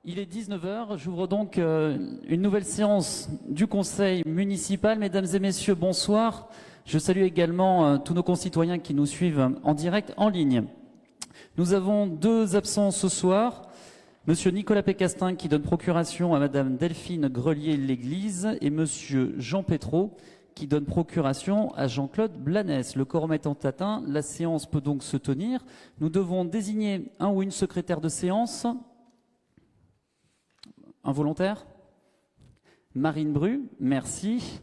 Il est 19 heures. J'ouvre donc une nouvelle séance du Conseil municipal. Mesdames et messieurs, bonsoir. Je salue également tous nos concitoyens qui nous suivent en direct, en ligne. Nous avons deux absents ce soir. Monsieur Nicolas Pécastin qui donne procuration à Madame Delphine Grelier-L'Église et Monsieur Jean Pétraud qui donne procuration à Jean-Claude Blanès. Le quorum étant atteint, la séance peut donc se tenir. Nous devons désigner un ou une secrétaire de séance. Un volontaire ? Marine Bru, merci.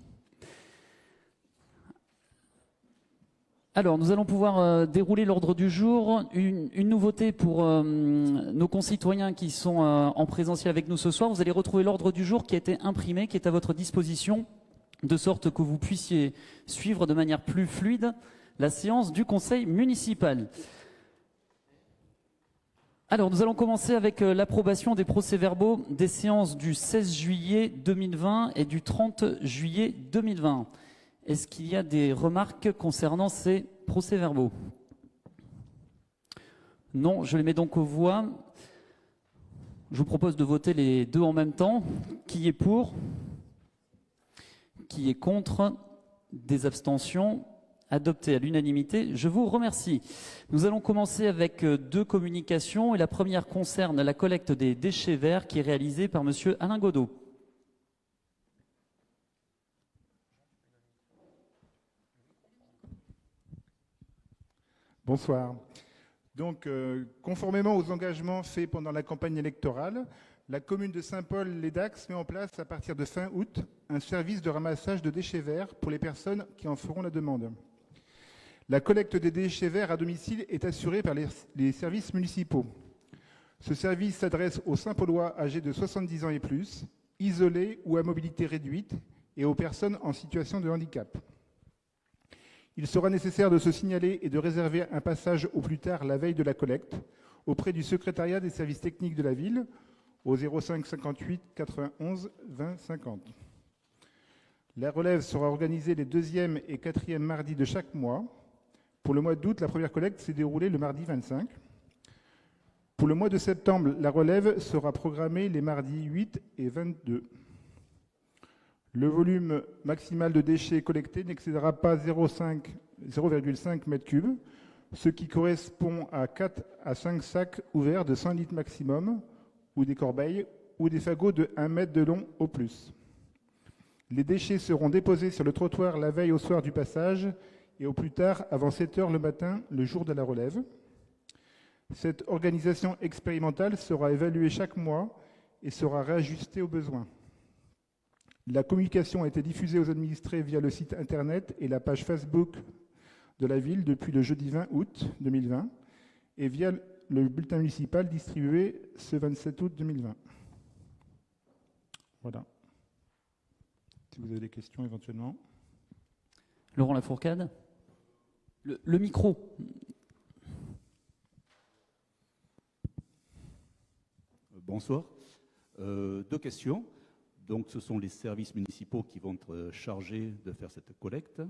Alors, nous allons pouvoir dérouler l'ordre du jour. Une nouveauté pour nos concitoyens qui sont en présentiel avec nous ce soir. Vous allez retrouver l'ordre du jour qui a été imprimé, qui est à votre disposition, de sorte que vous puissiez suivre de manière plus fluide la séance du Conseil municipal. Alors, nous allons commencer avec l'approbation des procès-verbaux des séances du 16 juillet 2020 et du 30 juillet 2020. Est-ce qu'il y a des remarques concernant ces procès-verbaux ? Non, je les mets donc aux voix. Je vous propose de voter les deux en même temps. Qui est pour ? Qui est contre ? Des abstentions ? Adopté à l'unanimité, je vous remercie. Nous allons commencer avec deux communications et la première concerne la collecte des déchets verts qui est réalisée par monsieur Alain Godot. Bonsoir. Donc, conformément aux engagements faits pendant la campagne électorale, la commune de Saint-Paul-les-Dax met en place à partir de fin août un service de ramassage de déchets verts pour les personnes qui en feront la demande. La collecte des déchets verts à domicile est assurée par les services municipaux. Ce service s'adresse aux Saint-Paulois âgés de 70 ans et plus, isolés ou à mobilité réduite, et aux personnes en situation de handicap. Il sera nécessaire de se signaler et de réserver un passage au plus tard la veille de la collecte auprès du secrétariat des services techniques de la ville au 05 58 91 20 50. La relève sera organisée les 2e et 4e mardis de chaque mois. Pour le mois d'août, la première collecte s'est déroulée le mardi 25. Pour le mois de septembre, la relève sera programmée les mardis 8 et 22. Le volume maximal de déchets collectés n'excédera pas 0,5 m3, ce qui correspond à 4 à 5 sacs ouverts de 100 litres maximum, ou des corbeilles, ou des fagots de 1 mètre de long au plus. Les déchets seront déposés sur le trottoir la veille au soir du passage et au plus tard avant 7 heures le matin, le jour de la relève. Cette organisation expérimentale sera évaluée chaque mois et sera réajustée aux besoins. La communication a été diffusée aux administrés via le site internet et la page Facebook de la ville depuis le jeudi 20 août 2020 et via le bulletin municipal distribué ce 27 août 2020. Voilà. Si vous avez des questions éventuellement. Laurent Lafourcade ? Le micro. Bonsoir. Deux questions. Donc, ce sont les services municipaux qui vont être chargés de faire cette collecte.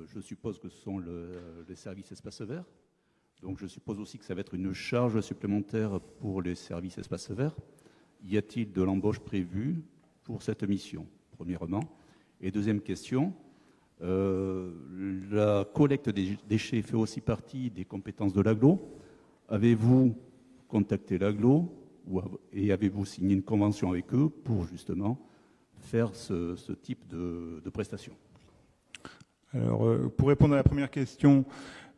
Je suppose que ce sont les services espaces verts. Donc, je suppose aussi que ça va être une charge supplémentaire pour les services espaces verts. Y a-t-il de l'embauche prévue pour cette mission, premièrement ? Et deuxième question, la collecte des déchets fait aussi partie des compétences de l'agglo. Avez-vous contacté l'agglo et avez-vous signé une convention avec eux pour justement faire ce type de prestations ? Alors, pour répondre à la première question,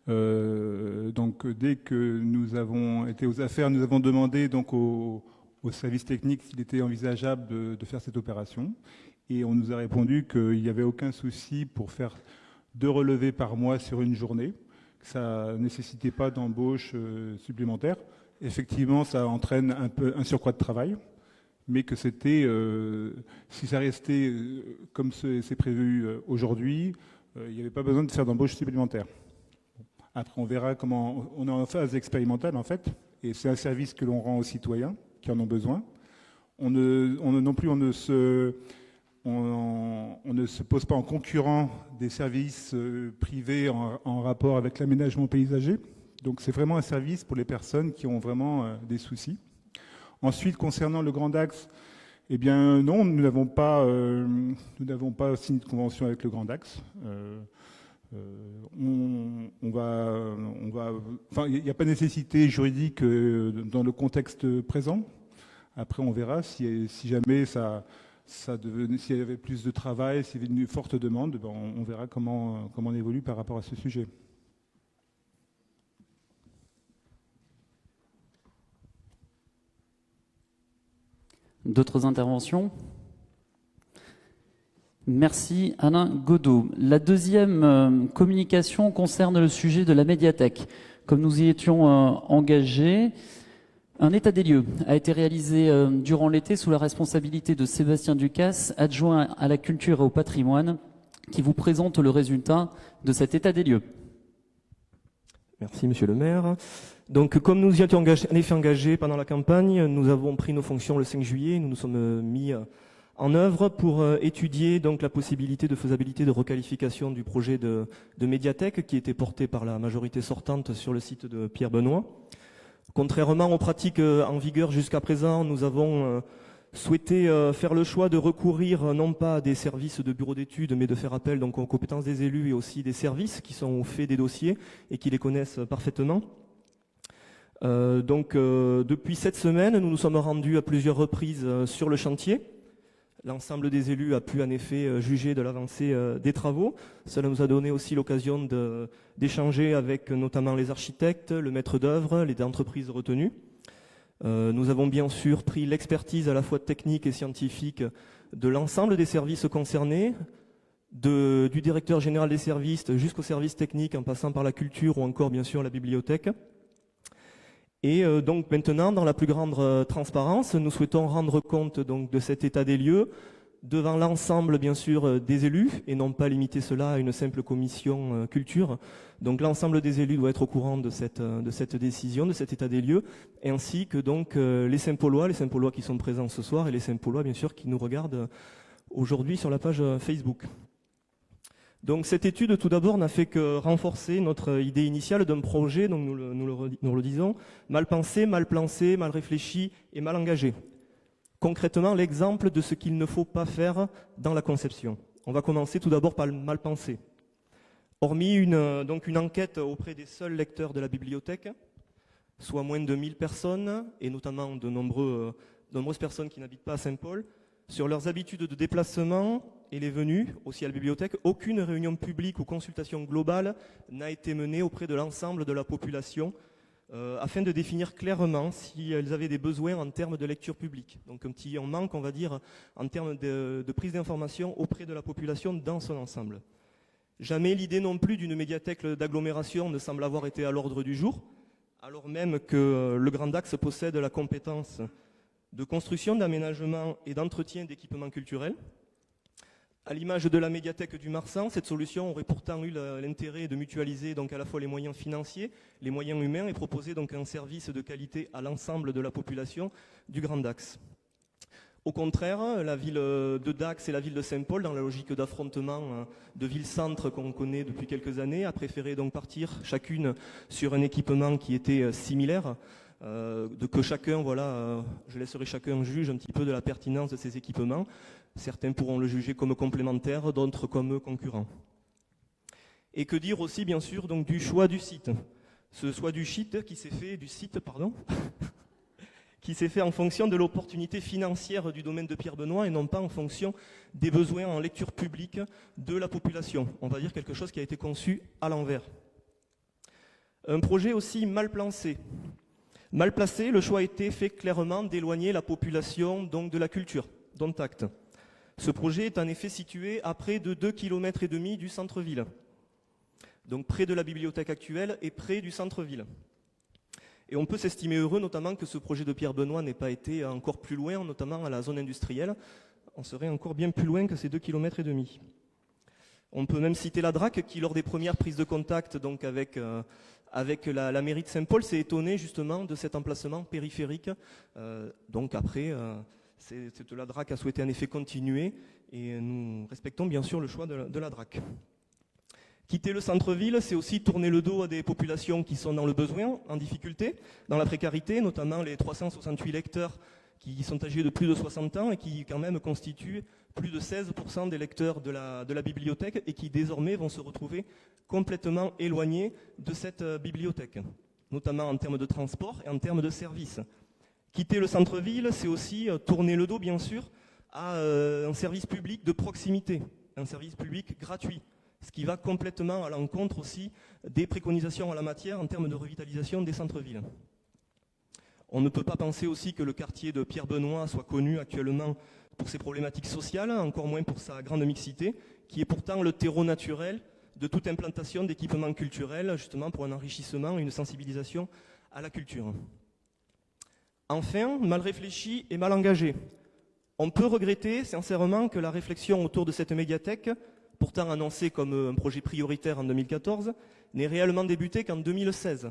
donc dès que nous avons été aux affaires, nous avons demandé donc au service technique s'il était envisageable de faire cette opération. Et on nous a répondu qu'il n'y avait aucun souci pour faire 2 relevés par mois sur une journée, que ça ne nécessitait pas d'embauche supplémentaire. Effectivement, ça entraîne un peu un surcroît de travail, mais que c'était, si ça restait comme c'est prévu aujourd'hui, il n'y avait pas besoin de faire d'embauche supplémentaire. Après, on verra comment. On est en phase expérimentale, en fait, et c'est un service que l'on rend aux citoyens qui en ont besoin. On ne se pose pas en concurrent des services privés en rapport avec l'aménagement paysager. Donc c'est vraiment un service pour les personnes qui ont vraiment des soucis. Ensuite, concernant le Grand Axe, eh bien non, nous n'avons pas signé de convention avec le Grand Axe. Enfin, il n'y a pas de nécessité juridique dans le contexte présent. Après, on verra si jamais s'il y avait plus de travail, s'il y avait une forte demande, ben on verra comment on évolue par rapport à ce sujet. D'autres interventions ? Merci Alain Godot. La deuxième communication concerne le sujet de la médiathèque. Comme nous y étions engagés, un état des lieux a été réalisé durant l'été sous la responsabilité de Sébastien Ducasse, adjoint à la culture et au patrimoine, qui vous présente le résultat de cet état des lieux. Merci Monsieur le maire. Donc comme nous y étions engagés pendant la campagne, nous avons pris nos fonctions le 5 juillet, nous nous sommes mis en œuvre pour étudier donc la possibilité de faisabilité de requalification du projet de médiathèque qui était porté par la majorité sortante sur le site de Pierre Benoît. Contrairement aux pratiques en vigueur jusqu'à présent, nous avons souhaité faire le choix de recourir non pas à des services de bureaux d'études, mais de faire appel donc aux compétences des élus et aussi des services qui sont au fait des dossiers et qui les connaissent parfaitement. Depuis cette semaine, nous nous sommes rendus à plusieurs reprises sur le chantier. L'ensemble des élus a pu en effet juger de l'avancée des travaux. Cela nous a donné aussi l'occasion d'échanger avec notamment les architectes, le maître d'œuvre, les entreprises retenues. Nous avons bien sûr pris l'expertise à la fois technique et scientifique de l'ensemble des services concernés, du directeur général des services jusqu'aux services techniques en passant par la culture ou encore bien sûr la bibliothèque. Et donc maintenant, dans la plus grande transparence, nous souhaitons rendre compte donc de cet état des lieux devant l'ensemble bien sûr des élus et non pas limiter cela à une simple commission culture. Donc l'ensemble des élus doit être au courant de cette décision, de cet état des lieux, ainsi que donc les Saint-Paulois qui sont présents ce soir et les Saint-Paulois bien sûr qui nous regardent aujourd'hui sur la page Facebook. Donc cette étude, tout d'abord, n'a fait que renforcer notre idée initiale d'un projet, donc nous le disons, mal pensé, mal plancé, mal réfléchi et mal engagé. Concrètement, l'exemple de ce qu'il ne faut pas faire dans la conception. On va commencer tout d'abord par le mal pensé. Hormis une enquête auprès des seuls lecteurs de la bibliothèque, soit moins de 1000 personnes, et notamment de nombreuses personnes qui n'habitent pas à Saint-Paul, sur leurs habitudes de déplacement et les venues, aussi à la bibliothèque, aucune réunion publique ou consultation globale n'a été menée auprès de l'ensemble de la population afin de définir clairement si elles avaient des besoins en termes de lecture publique. Donc un petit manque, on va dire, en termes de prise d'information auprès de la population dans son ensemble. Jamais l'idée non plus d'une médiathèque d'agglomération ne semble avoir été à l'ordre du jour, alors même que le Grand Axe possède la compétence de construction, d'aménagement et d'entretien d'équipements culturels. À l'image de la médiathèque du Marsan, cette solution aurait pourtant eu l'intérêt de mutualiser donc à la fois les moyens financiers, les moyens humains et proposer donc un service de qualité à l'ensemble de la population du Grand Axe. Au contraire, la ville de Dax et la ville de Saint-Paul, dans la logique d'affrontement de ville-centre qu'on connaît depuis quelques années, a préféré donc partir chacune sur un équipement qui était similaire. Que chacun, je laisserai chacun juge un petit peu de la pertinence de ces équipements. Certains pourront le juger comme complémentaire, d'autres comme concurrents. Et que dire aussi, bien sûr, donc du choix du site. Ce choix du site qui s'est fait, qui s'est fait en fonction de l'opportunité financière du domaine de Pierre Benoît et non pas en fonction des besoins en lecture publique de la population. On va dire quelque chose qui a été conçu à l'envers. Un projet aussi mal placé. Mal placé, le choix a été fait clairement d'éloigner la population donc de la culture, dont acte. Ce projet est en effet situé à près de 2,5 km du centre-ville, donc près de la bibliothèque actuelle et près du centre-ville. Et on peut s'estimer heureux notamment que ce projet de Pierre Benoît n'ait pas été encore plus loin, notamment à la zone industrielle. On serait encore bien plus loin que ces 2,5 km. On peut même citer la DRAC qui, lors des premières prises de contact donc avec la mairie de Saint-Paul, s'est étonnée justement de cet emplacement périphérique. Donc après, la DRAC a souhaité en effet continuer et nous respectons bien sûr le choix de la DRAC. Quitter le centre-ville, c'est aussi tourner le dos à des populations qui sont dans le besoin, en difficulté, dans la précarité, notamment les 368 lecteurs qui sont âgés de plus de 60 ans et qui quand même constituent plus de 16% des lecteurs de la bibliothèque et qui désormais vont se retrouver complètement éloignés de cette bibliothèque, notamment en termes de transport et en termes de services. Quitter le centre-ville, c'est aussi tourner le dos, bien sûr, à un service public de proximité, un service public gratuit, ce qui va complètement à l'encontre aussi des préconisations en la matière en termes de revitalisation des centres-villes. On ne peut pas penser aussi que le quartier de Pierre-Benoît soit connu actuellement pour ses problématiques sociales, encore moins pour sa grande mixité, qui est pourtant le terreau naturel de toute implantation d'équipements culturels, justement pour un enrichissement et une sensibilisation à la culture. Enfin, mal réfléchi et mal engagé. On peut regretter sincèrement que la réflexion autour de cette médiathèque, pourtant annoncée comme un projet prioritaire en 2014, n'ait réellement débuté qu'en 2016.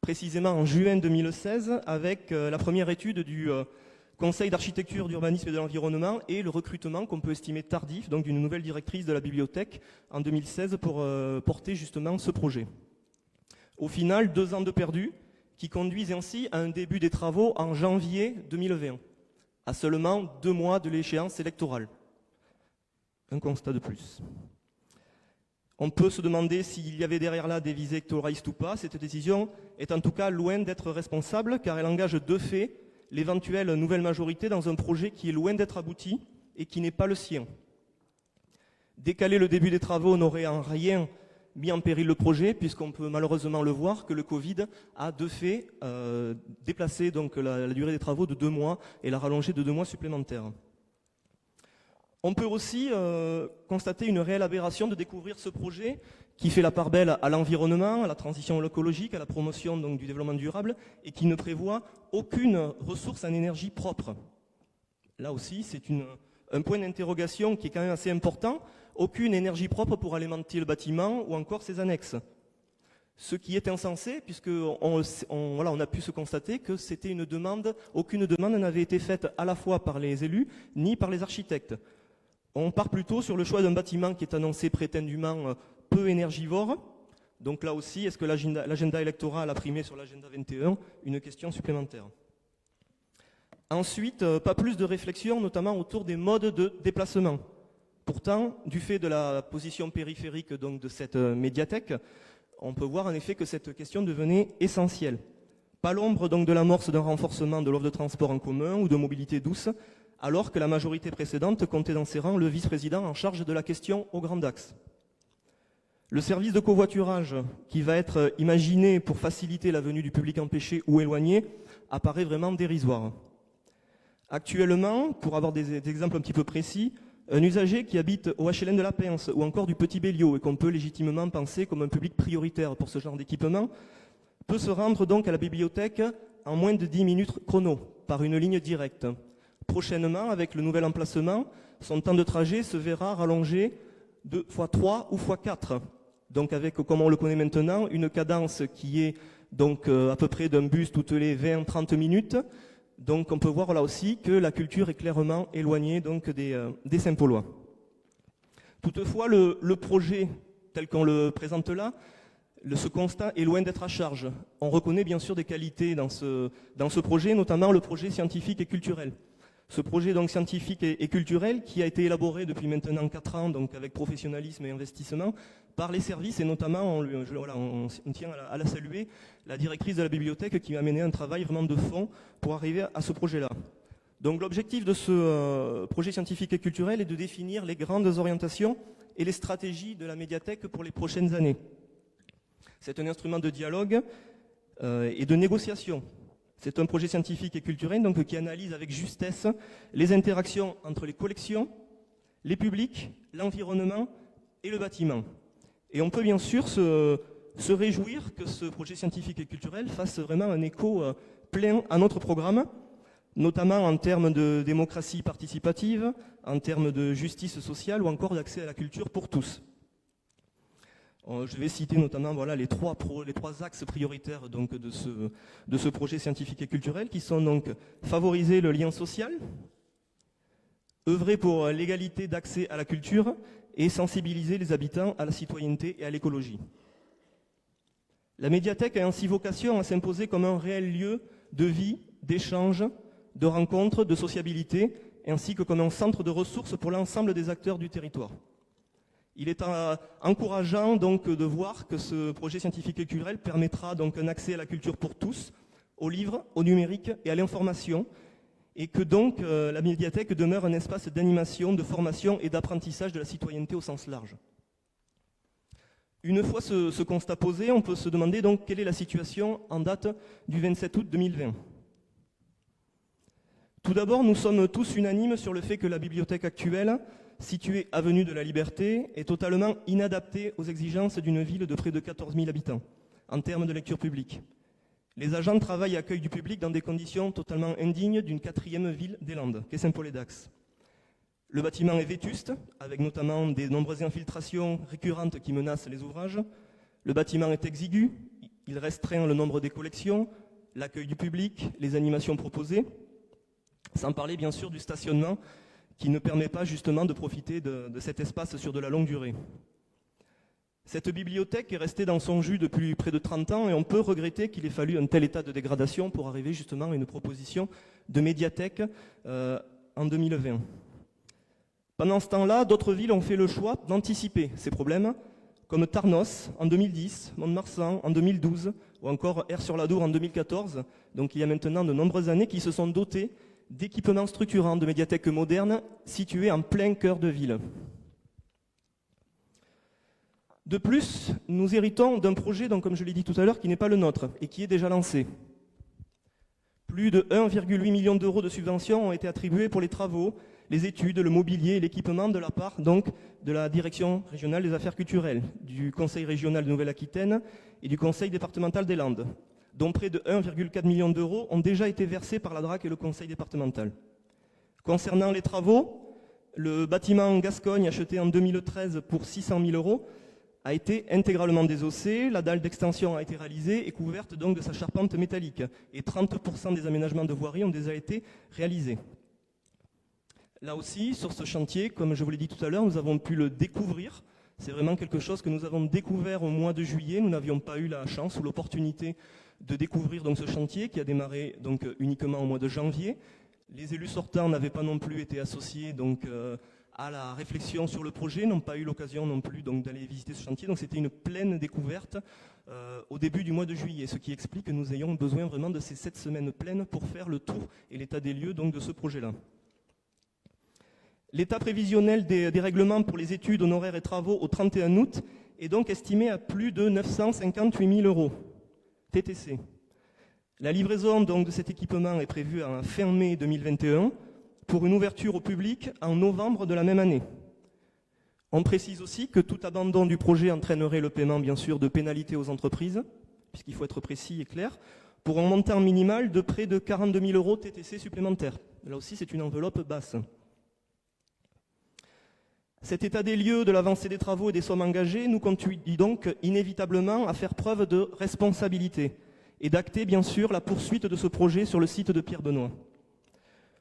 Précisément en juin 2016, avec la première étude du Conseil d'architecture, d'urbanisme et de l'environnement et le recrutement qu'on peut estimer tardif, donc d'une nouvelle directrice de la bibliothèque en 2016 pour porter justement ce projet. Au final, 2 ans de perdu qui conduisent ainsi à un début des travaux en janvier 2020, à seulement 2 mois de l'échéance électorale. Un constat de plus. On peut se demander s'il y avait derrière là des visées électoralistes ou pas. Cette décision est en tout cas loin d'être responsable car elle engage de fait l'éventuelle nouvelle majorité dans un projet qui est loin d'être abouti et qui n'est pas le sien. Décaler le début des travaux n'aurait en rien mis en péril le projet puisqu'on peut malheureusement le voir que le Covid a de fait déplacé donc la durée des travaux de 2 mois et l'a rallongée de 2 mois supplémentaires. On peut aussi constater une réelle aberration de découvrir ce projet qui fait la part belle à l'environnement, à la transition écologique, à la promotion donc, du développement durable et qui ne prévoit aucune ressource en énergie propre. Là aussi, c'est un point d'interrogation qui est quand même assez important. Aucune énergie propre pour alimenter le bâtiment ou encore ses annexes. Ce qui est insensé puisqu'on a pu se constater que c'était une demande, aucune demande n'avait été faite à la fois par les élus ni par les architectes. On part plutôt sur le choix d'un bâtiment qui est annoncé prétendument peu énergivore. Donc là aussi, est-ce que l'agenda électoral a primé sur l'agenda 21 ? Une question supplémentaire. Ensuite, pas plus de réflexion, notamment autour des modes de déplacement. Pourtant, du fait de la position périphérique donc, de cette médiathèque, on peut voir en effet que cette question devenait essentielle. Pas l'ombre donc de l'amorce d'un renforcement de l'offre de transport en commun ou de mobilité douce, alors que la majorité précédente comptait dans ses rangs le vice-président en charge de la question au grand axe. Le service de covoiturage qui va être imaginé pour faciliter la venue du public empêché ou éloigné apparaît vraiment dérisoire. Actuellement, pour avoir des exemples un petit peu précis, un usager qui habite au HLM de la Pince ou encore du Petit Béliot et qu'on peut légitimement penser comme un public prioritaire pour ce genre d'équipement, peut se rendre donc à la bibliothèque en moins de 10 minutes chrono par une ligne directe. Prochainement, avec le nouvel emplacement, son temps de trajet se verra rallongé de x3 ou x4. Donc avec, comme on le connaît maintenant, une cadence qui est donc à peu près d'un bus toutes les 20-30 minutes. Donc on peut voir là aussi que la culture est clairement éloignée donc, des Saint-Paulois. Toutefois, le projet tel qu'on le présente là, ce constat est loin d'être à charge. On reconnaît bien sûr des qualités dans ce projet, notamment le projet scientifique et culturel. Ce projet donc scientifique et culturel qui a été élaboré depuis maintenant 4 ans donc avec professionnalisme et investissement par les services et notamment on tient à la saluer, la directrice de la bibliothèque qui a mené un travail vraiment de fond pour arriver à ce projet-là. Donc l'objectif de ce projet scientifique et culturel est de définir les grandes orientations et les stratégies de la médiathèque pour les prochaines années. C'est un instrument de dialogue et de négociation. C'est un projet scientifique et culturel donc, qui analyse avec justesse les interactions entre les collections, les publics, l'environnement et le bâtiment. Et on peut bien sûr se réjouir que ce projet scientifique et culturel fasse vraiment un écho plein à notre programme, notamment en termes de démocratie participative, en termes de justice sociale ou encore d'accès à la culture pour tous. Je vais citer notamment les trois axes prioritaires donc, de ce projet scientifique et culturel qui sont donc favoriser le lien social, œuvrer pour l'égalité d'accès à la culture et sensibiliser les habitants à la citoyenneté et à l'écologie. La médiathèque a ainsi vocation à s'imposer comme un réel lieu de vie, d'échange, de rencontres, de sociabilité, ainsi que comme un centre de ressources pour l'ensemble des acteurs du territoire. Il est encourageant donc de voir que ce projet scientifique et culturel permettra donc un accès à la culture pour tous, aux livres, au numérique et à l'information, et que donc la médiathèque demeure un espace d'animation, de formation et d'apprentissage de la citoyenneté au sens large. Une fois ce constat posé, on peut se demander donc quelle est la situation en date du 27 août 2020. Tout d'abord, nous sommes tous unanimes sur le fait que la bibliothèque actuelle, située avenue de la Liberté, est totalement inadaptée aux exigences d'une ville de près de 14 000 habitants en termes de lecture publique. Les agents travaillent et accueillent du public dans des conditions totalement indignes d'une 4e ville des Landes, qu'est Saint-Paul-et-Dax. Le bâtiment est vétuste, avec notamment des nombreuses infiltrations récurrentes qui menacent les ouvrages. Le bâtiment est exigu, il restreint le nombre des collections, l'accueil du public, les animations proposées, sans parler bien sûr du stationnement qui ne permet pas justement de profiter de cet espace sur de la longue durée. Cette bibliothèque est restée dans son jus depuis près de 30 ans et on peut regretter qu'il ait fallu un tel état de dégradation pour arriver justement à une proposition de médiathèque en 2020. Pendant ce temps-là, d'autres villes ont fait le choix d'anticiper ces problèmes, comme Tarnos en 2010, Mont-de-Marsan en 2012 ou encore Aire-sur-l'Adour en 2014, donc il y a maintenant de nombreuses années, qui se sont dotées d'équipements structurants de médiathèques modernes situées en plein cœur de ville. De plus, nous héritons d'un projet, donc, comme je l'ai dit tout à l'heure, qui n'est pas le nôtre et qui est déjà lancé. Plus de 1,8 million d'euros de subventions ont été attribués pour les travaux, les études, le mobilier et l'équipement de la part donc, de la Direction régionale des affaires culturelles, du Conseil régional de Nouvelle-Aquitaine et du Conseil départemental des Landes, dont près de 1,4 million d'euros ont déjà été versés par la DRAC et le Conseil départemental. Concernant les travaux, le bâtiment Gascogne, acheté en 2013 pour 600 000 euros, a été intégralement désossé, la dalle d'extension a été réalisée et couverte donc de sa charpente métallique, et 30% des aménagements de voirie ont déjà été réalisés. Là aussi, sur ce chantier, comme je vous l'ai dit tout à l'heure, nous avons pu le découvrir. C'est vraiment quelque chose que nous avons découvert au mois de juillet. Nous n'avions pas eu la chance ou l'opportunité de découvrir donc ce chantier qui a démarré donc uniquement au mois de janvier. Les élus sortants n'avaient pas non plus été associés donc à la réflexion sur le projet, n'ont pas eu l'occasion non plus donc d'aller visiter ce chantier. Donc c'était une pleine découverte au début du mois de juillet, ce qui explique que nous ayons besoin vraiment de ces 7 semaines pleines pour faire le tour et l'état des lieux donc de ce projet-là. L'état prévisionnel des règlements pour les études, honoraires et travaux au 31 août est donc estimé à plus de 958 000 euros TTC. La livraison donc, de cet équipement est prévue en fin mai 2021 pour une ouverture au public en novembre de la même année. On précise aussi que tout abandon du projet entraînerait le paiement bien sûr de pénalités aux entreprises, puisqu'il faut être précis et clair, pour un montant minimal de près de 42 000 euros TTC supplémentaires. Là aussi c'est une enveloppe basse. Cet état des lieux de l'avancée des travaux et des sommes engagées nous conduit donc inévitablement à faire preuve de responsabilité et d'acter bien sûr la poursuite de ce projet sur le site de Pierre-Benoît.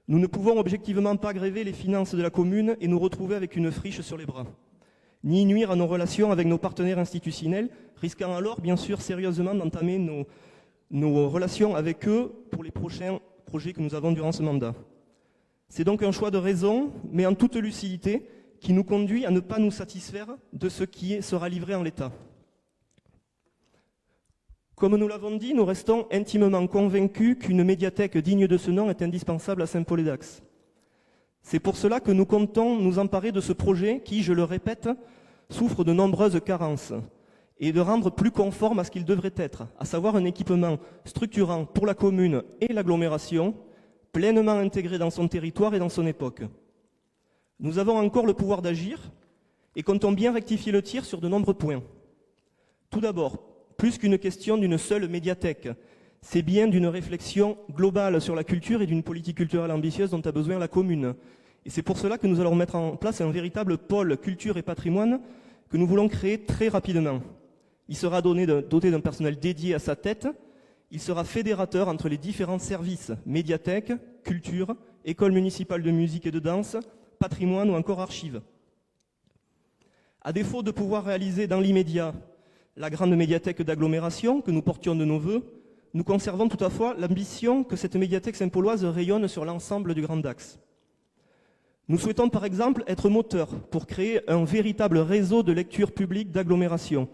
Nous ne pouvons objectivement pas gréver les finances de la commune et nous retrouver avec une friche sur les bras, ni nuire à nos relations avec nos partenaires institutionnels, risquant alors bien sûr sérieusement d'entamer nos relations avec eux pour les prochains projets que nous avons durant ce mandat. C'est donc un choix de raison, mais en toute lucidité, qui nous conduit à ne pas nous satisfaire de ce qui sera livré en l'état. Comme nous l'avons dit, nous restons intimement convaincus qu'une médiathèque digne de ce nom est indispensable à Saint-Paul-et-Dax. C'est pour cela que nous comptons nous emparer de ce projet qui, je le répète, souffre de nombreuses carences et de rendre plus conforme à ce qu'il devrait être, à savoir un équipement structurant pour la commune et l'agglomération, pleinement intégré dans son territoire et dans son époque. Nous avons encore le pouvoir d'agir et comptons bien rectifier le tir sur de nombreux points. Tout d'abord, plus qu'une question d'une seule médiathèque, c'est bien d'une réflexion globale sur la culture et d'une politique culturelle ambitieuse dont a besoin la commune. Et c'est pour cela que nous allons mettre en place un véritable pôle culture et patrimoine que nous voulons créer très rapidement. Il sera doté d'un personnel dédié à sa tête. Il sera fédérateur entre les différents services, médiathèque, culture, école municipale de musique et de danse, patrimoine ou encore archives. À défaut de pouvoir réaliser dans l'immédiat la grande médiathèque d'agglomération que nous portions de nos voeux, nous conservons toutefois l'ambition que cette médiathèque saint-pauloise rayonne sur l'ensemble du Grand Dax. Nous souhaitons par exemple être moteurs pour créer un véritable réseau de lecture publique d'agglomération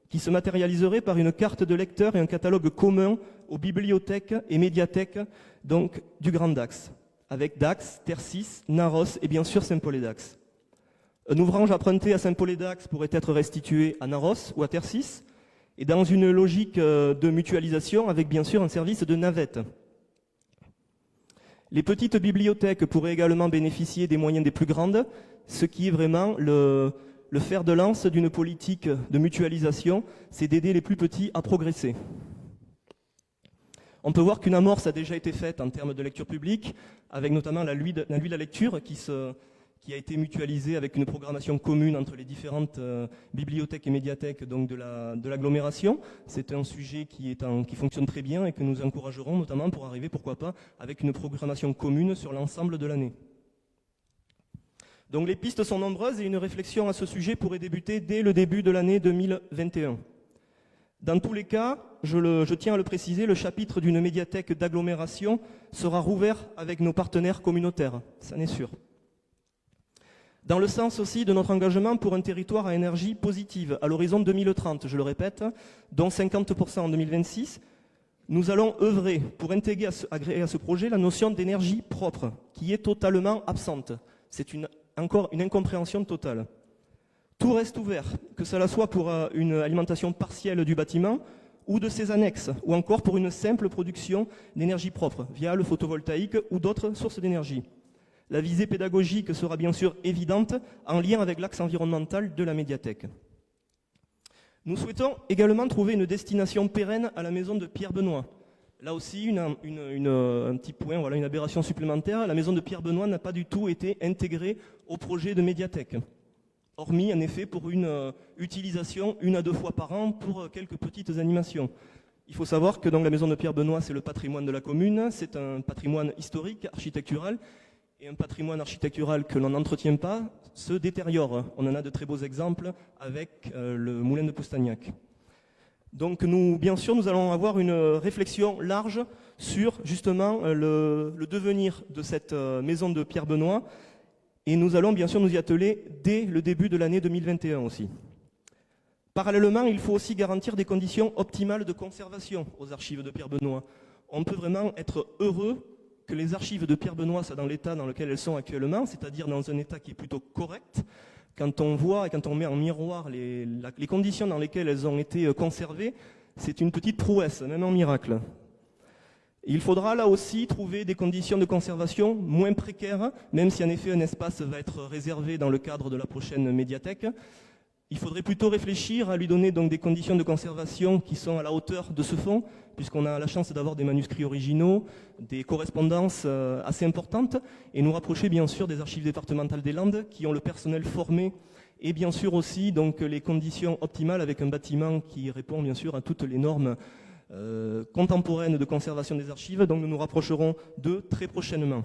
qui se matérialiserait par une carte de lecteur et un catalogue commun aux bibliothèques et médiathèques donc, du Grand Dax, avec Dax, Tercis, Narros et bien sûr Saint-Paul-et-Dax. Un ouvrage emprunté à Saint-Paul-et-Dax pourrait être restitué à Narros ou à Tercis, et dans une logique de mutualisation avec bien sûr un service de navette. Les petites bibliothèques pourraient également bénéficier des moyens des plus grandes, ce qui est vraiment le fer de lance d'une politique de mutualisation, c'est d'aider les plus petits à progresser. On peut voir qu'une amorce a déjà été faite en termes de lecture publique, avec notamment la nuit de la lecture qui a été mutualisée avec une programmation commune entre les différentes bibliothèques et médiathèques donc de l'agglomération. C'est un sujet qui fonctionne très bien et que nous encouragerons notamment pour arriver, pourquoi pas, avec une programmation commune sur l'ensemble de l'année. Donc les pistes sont nombreuses et une réflexion à ce sujet pourrait débuter dès le début de l'année 2021. Dans tous les cas, je tiens à le préciser, le chapitre d'une médiathèque d'agglomération sera rouvert avec nos partenaires communautaires, ça n'est sûr. Dans le sens aussi de notre engagement pour un territoire à énergie positive à l'horizon 2030, je le répète, dont 50% en 2026, nous allons œuvrer pour intégrer à ce projet la notion d'énergie propre, qui est totalement absente. C'est encore une incompréhension totale. Tout reste ouvert, que cela soit pour une alimentation partielle du bâtiment ou de ses annexes, ou encore pour une simple production d'énergie propre, via le photovoltaïque ou d'autres sources d'énergie. La visée pédagogique sera bien sûr évidente en lien avec l'axe environnemental de la médiathèque. Nous souhaitons également trouver une destination pérenne à la maison de Pierre Benoît. Là aussi, un petit point, voilà, une aberration supplémentaire. La maison de Pierre Benoît n'a pas du tout été intégrée au projet de médiathèque, hormis en effet pour une utilisation 1 à 2 fois par an pour quelques petites animations. Il faut savoir que donc, la maison de Pierre Benoît, c'est le patrimoine de la commune, c'est un patrimoine historique, architectural, et un patrimoine architectural que l'on n'entretient pas se détériore. On en a de très beaux exemples avec le moulin de Poustagnac. Donc bien sûr, nous allons avoir une réflexion large sur justement le devenir de cette maison de Pierre Benoît, et nous allons bien sûr nous y atteler dès le début de l'année 2021 aussi. Parallèlement, il faut aussi garantir des conditions optimales de conservation aux archives de Pierre Benoît. On peut vraiment être heureux que les archives de Pierre Benoît soient dans l'état dans lequel elles sont actuellement, c'est-à-dire dans un état qui est plutôt correct. Quand on voit et quand on met en miroir les conditions dans lesquelles elles ont été conservées, c'est une petite prouesse, même en miracle. Il faudra là aussi trouver des conditions de conservation moins précaires, même si en effet un espace va être réservé dans le cadre de la prochaine médiathèque. Il faudrait plutôt réfléchir à lui donner donc des conditions de conservation qui sont à la hauteur de ce fonds, puisqu'on a la chance d'avoir des manuscrits originaux, des correspondances assez importantes, et nous rapprocher bien sûr des archives départementales des Landes, qui ont le personnel formé, et bien sûr aussi donc les conditions optimales avec un bâtiment qui répond bien sûr à toutes les normes contemporaines de conservation des archives. Donc nous nous rapprocherons d'eux très prochainement.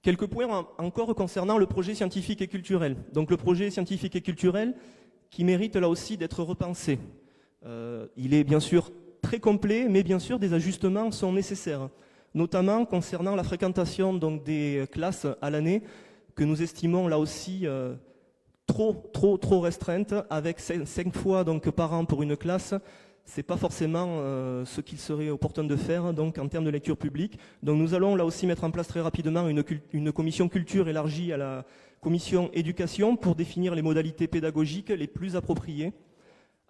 Quelques points encore concernant le projet scientifique et culturel. Donc le projet scientifique et culturel qui mérite là aussi d'être repensé. Il est bien sûr très complet, mais bien sûr des ajustements sont nécessaires, notamment concernant la fréquentation donc, des classes à l'année, que nous estimons là aussi trop restreinte, avec 5 fois donc, par an pour une classe. C'est pas forcément ce qu'il serait opportun de faire donc en termes de lecture publique. Donc nous allons là aussi mettre en place très rapidement une commission culture élargie à la commission éducation pour définir les modalités pédagogiques les plus appropriées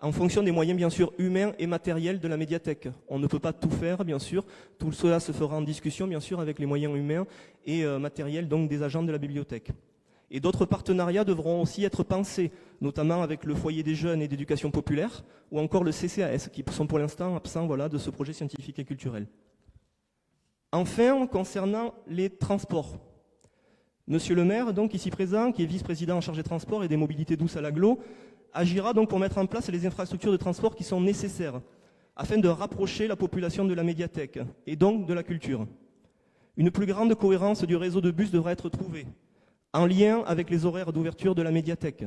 en fonction des moyens bien sûr humains et matériels de la médiathèque. On ne peut pas tout faire bien sûr, tout cela se fera en discussion bien sûr avec les moyens humains et matériels donc des agents de la bibliothèque. Et d'autres partenariats devront aussi être pensés, notamment avec le foyer des jeunes et d'éducation populaire, ou encore le CCAS, qui sont pour l'instant absents de ce projet scientifique et culturel. Enfin, concernant les transports. Monsieur le maire, donc ici présent, qui est vice-président en charge des transports et des mobilités douces à l'agglo, agira donc pour mettre en place les infrastructures de transport qui sont nécessaires, afin de rapprocher la population de la médiathèque, et donc de la culture. Une plus grande cohérence du réseau de bus devra être trouvée, en lien avec les horaires d'ouverture de la médiathèque.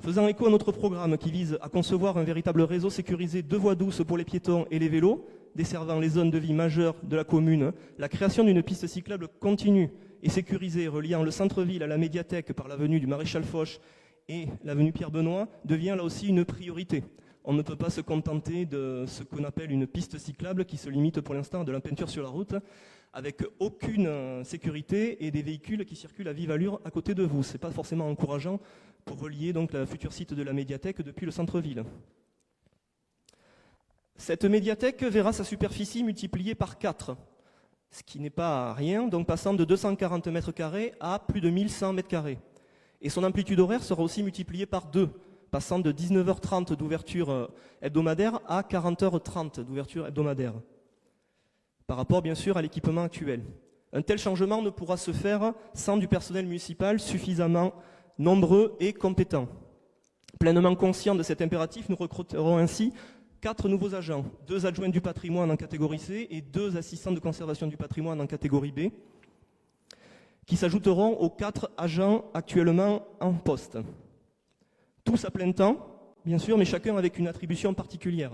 Faisant écho à notre programme qui vise à concevoir un véritable réseau sécurisé de voies douces pour les piétons et les vélos, desservant les zones de vie majeures de la commune, la création d'une piste cyclable continue et sécurisée reliant le centre-ville à la médiathèque par l'avenue du Maréchal Foch et l'avenue Pierre-Benoît devient là aussi une priorité. On ne peut pas se contenter de ce qu'on appelle une piste cyclable qui se limite pour l'instant à de la peinture sur la route, avec aucune sécurité et des véhicules qui circulent à vive allure à côté de vous. Ce n'est pas forcément encourageant pour relier donc le futur site de la médiathèque depuis le centre-ville. Cette médiathèque verra sa superficie multipliée par 4, ce qui n'est pas rien, donc passant de 240 mètres carrés à plus de 1100 mètres carrés. Et son amplitude horaire sera aussi multipliée par 2, passant de 19h30 d'ouverture hebdomadaire à 40h30 d'ouverture hebdomadaire, par rapport bien sûr à l'équipement actuel. Un tel changement ne pourra se faire sans du personnel municipal suffisamment nombreux et compétents. Pleinement conscients de cet impératif, nous recruterons ainsi 4 nouveaux agents, 2 adjoints du patrimoine en catégorie C et 2 assistants de conservation du patrimoine en catégorie B, qui s'ajouteront aux 4 agents actuellement en poste. Tous à plein temps, bien sûr, mais chacun avec une attribution particulière.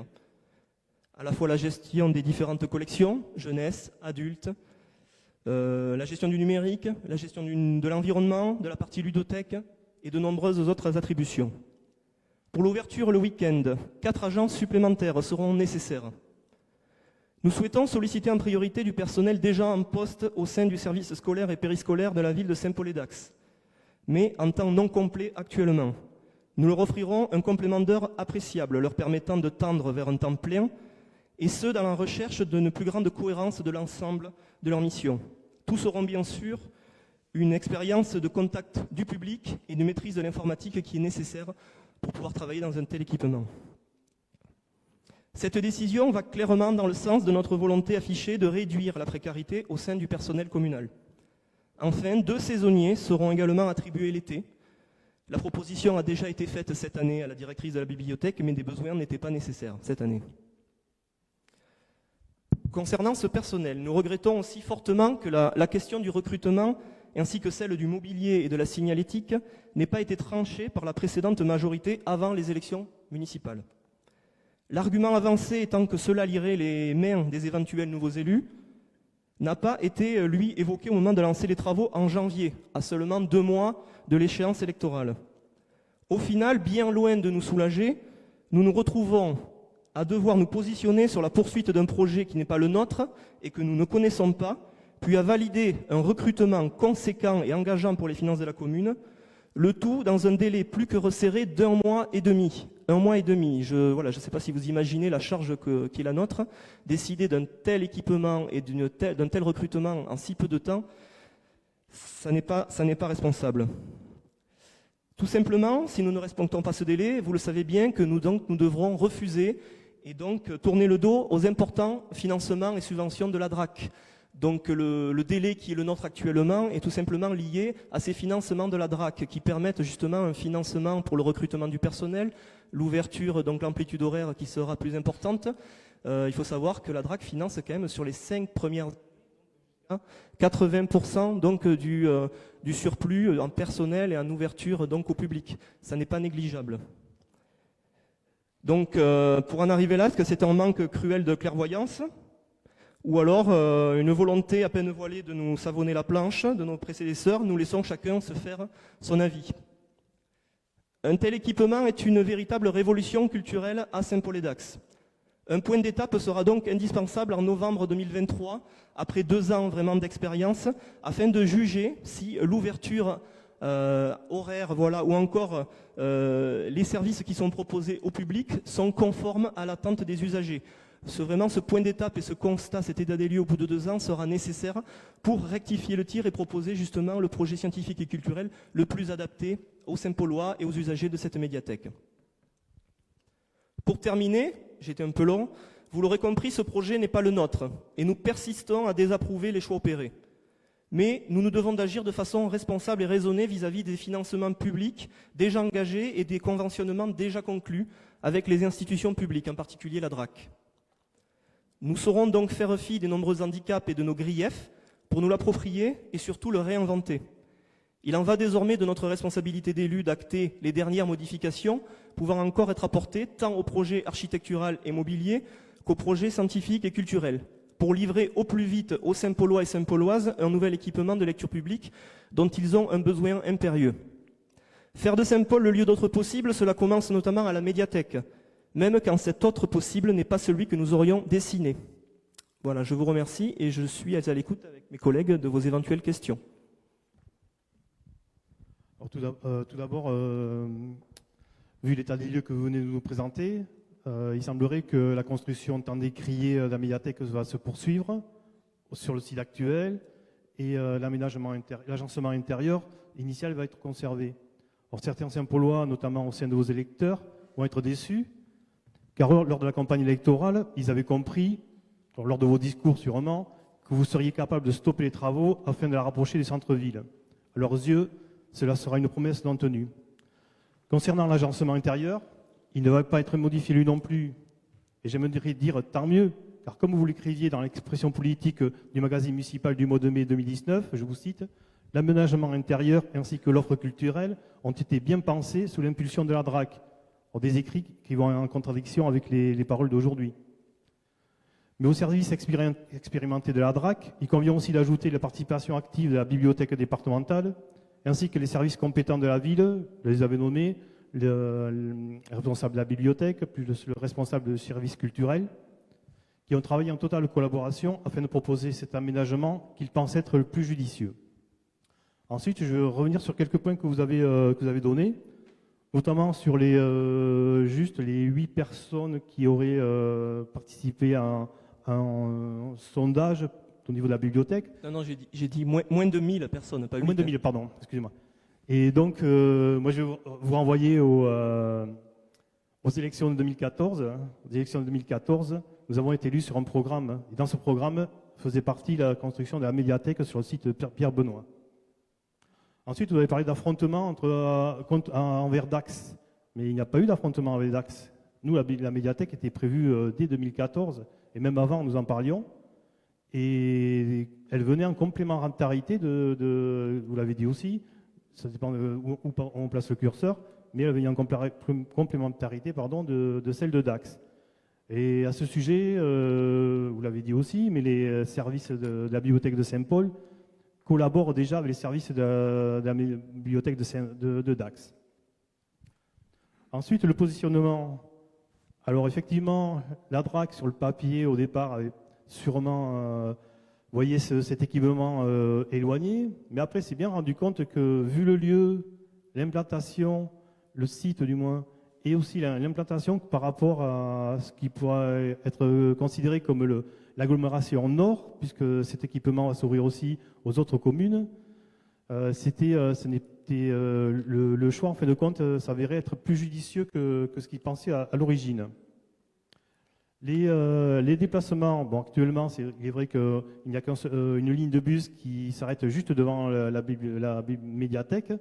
À la fois la gestion des différentes collections, jeunesse, adultes, la gestion du numérique, la gestion de l'environnement, de la partie ludothèque et de nombreuses autres attributions. Pour l'ouverture le week-end, 4 agents supplémentaires seront nécessaires. Nous souhaitons solliciter en priorité du personnel déjà en poste au sein du service scolaire et périscolaire de la ville de Saint-Paul-et-Dax, mais en temps non complet actuellement. Nous leur offrirons un complément d'heures appréciable, leur permettant de tendre vers un temps plein, et ce, dans la recherche d'une plus grande cohérence de l'ensemble de leur mission. Tous auront bien sûr une expérience de contact du public et de maîtrise de l'informatique qui est nécessaire pour pouvoir travailler dans un tel équipement. Cette décision va clairement dans le sens de notre volonté affichée de réduire la précarité au sein du personnel communal. Enfin, 2 saisonniers seront également attribués l'été. La proposition a déjà été faite cette année à la directrice de la bibliothèque, mais des besoins n'étaient pas nécessaires cette année. Concernant ce personnel, nous regrettons aussi fortement que la question du recrutement ainsi que celle du mobilier et de la signalétique n'ait pas été tranchée par la précédente majorité avant les élections municipales. L'argument avancé étant que cela lierait les mains des éventuels nouveaux élus n'a pas été, lui, évoqué au moment de lancer les travaux en janvier, à seulement 2 mois de l'échéance électorale. Au final, bien loin de nous soulager, nous nous retrouvons à devoir nous positionner sur la poursuite d'un projet qui n'est pas le nôtre et que nous ne connaissons pas, puis à valider un recrutement conséquent et engageant pour les finances de la commune, le tout dans un délai plus que resserré d'1 mois et demi. 1 mois et demi. Je ne sais pas si vous imaginez la charge qui est la nôtre. Décider d'un tel équipement et d'un tel recrutement en si peu de temps, ça n'est pas responsable. Tout simplement, si nous ne respectons pas ce délai, vous le savez bien que nous devrons refuser et donc tourner le dos aux importants financements et subventions de la DRAC. Donc le délai qui est le nôtre actuellement est tout simplement lié à ces financements de la DRAC qui permettent justement un financement pour le recrutement du personnel, l'ouverture, donc l'amplitude horaire qui sera plus importante. Il faut savoir que la DRAC finance quand même sur les 5 premières années 80% donc du surplus en personnel et en ouverture donc au public. Ça n'est pas négligeable. Donc pour en arriver là, est-ce que c'est un manque cruel de clairvoyance ? Ou alors une volonté à peine voilée de nous savonner la planche, de nos prédécesseurs, nous laissons chacun se faire son avis. Un tel équipement est une véritable révolution culturelle à Saint-Paul-et-Dax. Un point d'étape sera donc indispensable en novembre 2023, après 2 ans vraiment d'expérience, afin de juger si l'ouverture horaire, ou encore les services qui sont proposés au public sont conformes à l'attente des usagers. Vraiment, ce point d'étape et ce constat, cet état des lieux au bout de 2 ans sera nécessaire pour rectifier le tir et proposer justement le projet scientifique et culturel le plus adapté aux Saint-Paulois et aux usagers de cette médiathèque. Pour terminer, j'étais un peu long, vous l'aurez compris, ce projet n'est pas le nôtre et nous persistons à désapprouver les choix opérés. Mais nous nous devons d'agir de façon responsable et raisonnée vis-à-vis des financements publics déjà engagés et des conventionnements déjà conclus avec les institutions publiques, en particulier la DRAC. Nous saurons donc faire fi des nombreux handicaps et de nos griefs pour nous l'approprier et surtout le réinventer. Il en va désormais de notre responsabilité d'élus d'acter les dernières modifications pouvant encore être apportées tant au projet architectural et mobilier qu'au projet scientifique et culturel, pour livrer au plus vite aux Saint-Paulois et Saint-Pauloises un nouvel équipement de lecture publique dont ils ont un besoin impérieux. Faire de Saint-Paul le lieu d'autre possible, cela commence notamment à la médiathèque, même quand cet autre possible n'est pas celui que nous aurions dessiné. Voilà, je vous remercie et je suis à l'écoute avec mes collègues de vos éventuelles questions. Alors, tout d'abord, vu l'état des lieux que vous venez de nous présenter, il semblerait que la construction tant décriée de la médiathèque va se poursuivre sur le site actuel et l'agencement intérieur initial va être conservé. Alors, certains Saint-Paulois, notamment au sein de vos électeurs, vont être déçus, car lors de la campagne électorale, ils avaient compris, lors de vos discours sûrement, que vous seriez capable de stopper les travaux afin de la rapprocher des centres-villes. À leurs yeux, cela sera une promesse non tenue. Concernant l'agencement intérieur, il ne va pas être modifié lui non plus. Et j'aimerais dire tant mieux, car comme vous l'écriviez dans l'expression politique du magazine municipal du mois de mai 2019, je vous cite, « L'aménagement intérieur ainsi que l'offre culturelle ont été bien pensés sous l'impulsion de la DRAC ». Des écrits qui vont en contradiction avec les paroles d'aujourd'hui. Mais au service expérimenté de la DRAC, il convient aussi d'ajouter la participation active de la bibliothèque départementale, ainsi que les services compétents de la ville, je les avais nommés, le responsable de la bibliothèque, plus le responsable du service culturel, qui ont travaillé en totale collaboration afin de proposer cet aménagement qu'ils pensent être le plus judicieux. Ensuite, je vais revenir sur quelques points que vous avez donnés, notamment sur les 8 personnes qui auraient participé à un sondage au niveau de la bibliothèque. Non, j'ai dit moins de 1000 personnes, pas 8. Moins de 1000, pardon, excusez-moi. Et donc, moi, je vais vous renvoyer aux élections de 2014. Aux élections de 2014, nous avons été élus sur un programme. Et dans ce programme faisait partie la construction de la médiathèque sur le site de Pierre-Benoît. Ensuite, vous avez parlé d'affrontement envers Dax. Mais il n'y a pas eu d'affrontement avec Dax. Nous, la médiathèque était prévue dès 2014. Et même avant, nous en parlions. Et elle venait en complémentarité vous l'avez dit aussi, ça dépend où on place le curseur, mais elle venait en complémentarité de celle de Dax. Et à ce sujet, vous l'avez dit aussi, mais les services de la bibliothèque de Saint-Paul collaborent déjà avec les services de la bibliothèque de Dax. Ensuite, le positionnement. Alors effectivement, la DRAC sur le papier au départ avait sûrement voyez cet équipement éloigné, mais après c'est bien rendu compte que vu le lieu, l'implantation, le site du moins, et aussi l'implantation par rapport à ce qui pourrait être considéré comme l'agglomération nord, puisque cet équipement va s'ouvrir aussi aux autres communes, le choix en fin de compte s'avérait être plus judicieux que ce qu'il pensait à l'origine. Les déplacements, bon, actuellement, il est vrai qu'il n'y a qu'une ligne de bus qui s'arrête juste devant la médiathèque,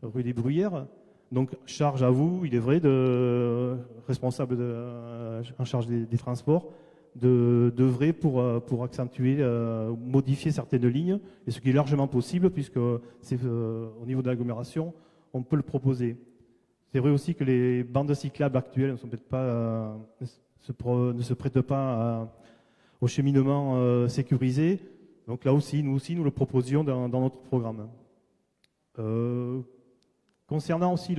rue des Bruyères. Donc, charge à vous, il est vrai, responsable en charge des transports, d'œuvrer pour accentuer, modifier certaines lignes, et ce qui est largement possible, puisque c'est au niveau de l'agglomération, on peut le proposer. C'est vrai aussi que les bandes cyclables actuelles ne sont peut-être pas... ne se prête pas au cheminement sécurisé. Donc là aussi, nous le proposions dans notre programme. Concernant aussi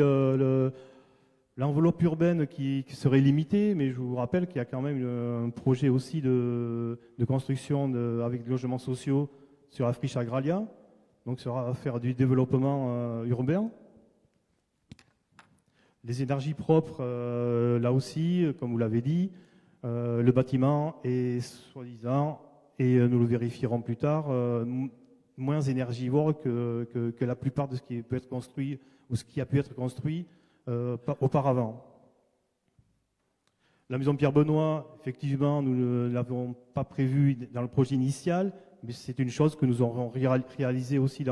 l'enveloppe urbaine qui serait limitée, mais je vous rappelle qu'il y a quand même un projet aussi de construction avec des logements sociaux sur la friche Agralia. Donc ça va faire du développement urbain. Les énergies propres, là aussi, comme vous l'avez dit, le bâtiment est soi-disant, et nous le vérifierons plus tard, moins énergivore que la plupart de ce qui peut être construit ou ce qui a pu être construit auparavant. La maison Pierre-Benoît, effectivement, nous ne l'avons pas prévue dans le projet initial, mais c'est une chose que nous aurons réalisée aussi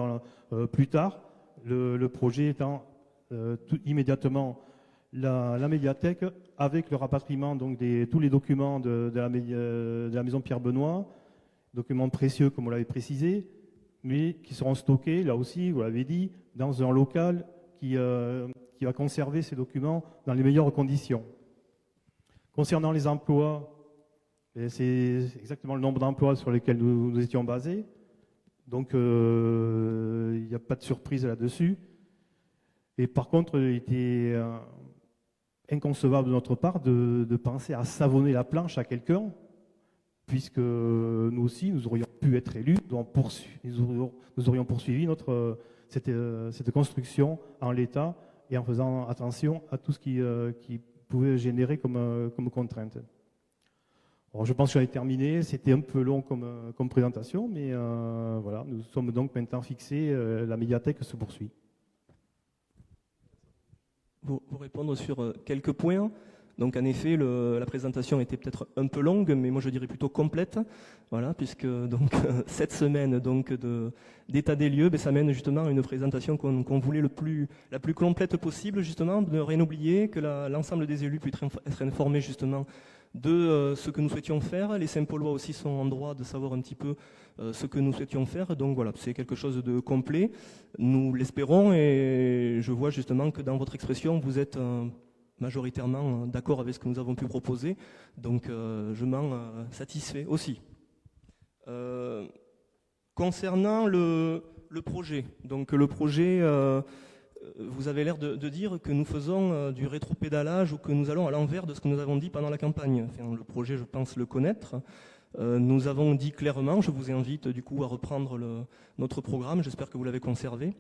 plus tard, le projet étant immédiatement la médiathèque avec le rapatriement donc tous les documents de la maison Pierre-Benoît, documents précieux comme on l'avait précisé, mais qui seront stockés, là aussi, vous l'avez dit, dans un local qui va conserver ces documents dans les meilleures conditions. Concernant les emplois, c'est exactement le nombre d'emplois sur lesquels nous étions basés. Donc, il n'y a pas de surprise là-dessus. Et par contre, il était inconcevable de notre part de penser à savonner la planche à quelqu'un, puisque nous aussi, nous aurions pu être élus, nous aurions poursuivi cette construction en l'état et en faisant attention à tout ce qui pouvait générer comme contrainte. Alors, je pense que j'en ai terminé. C'était un peu long comme présentation, mais voilà, nous sommes donc maintenant fixés. La médiathèque se poursuit. Vous répondre sur quelques points. Donc en effet, la présentation était peut-être un peu longue, mais moi je dirais plutôt complète. Voilà, puisque donc cette semaine donc d'état des lieux, ça mène justement à une présentation qu'on voulait la plus complète possible, justement, de ne rien oublier, que l'ensemble des élus puissent être informés justement de ce que nous souhaitions faire. Les Saint-Paulois aussi sont en droit de savoir un petit peu ce que nous souhaitions faire. Donc voilà, c'est quelque chose de complet. Nous l'espérons et je vois justement que dans votre expression, vous êtes majoritairement d'accord avec ce que nous avons pu proposer. Donc je m'en satisfais aussi. Concernant le projet, donc le projet, vous avez l'air de dire que nous faisons du rétropédalage ou que nous allons à l'envers de ce que nous avons dit pendant la campagne. Enfin, le projet, je pense le connaître. Nous avons dit clairement, je vous invite du coup à reprendre notre programme, j'espère que vous l'avez conservé.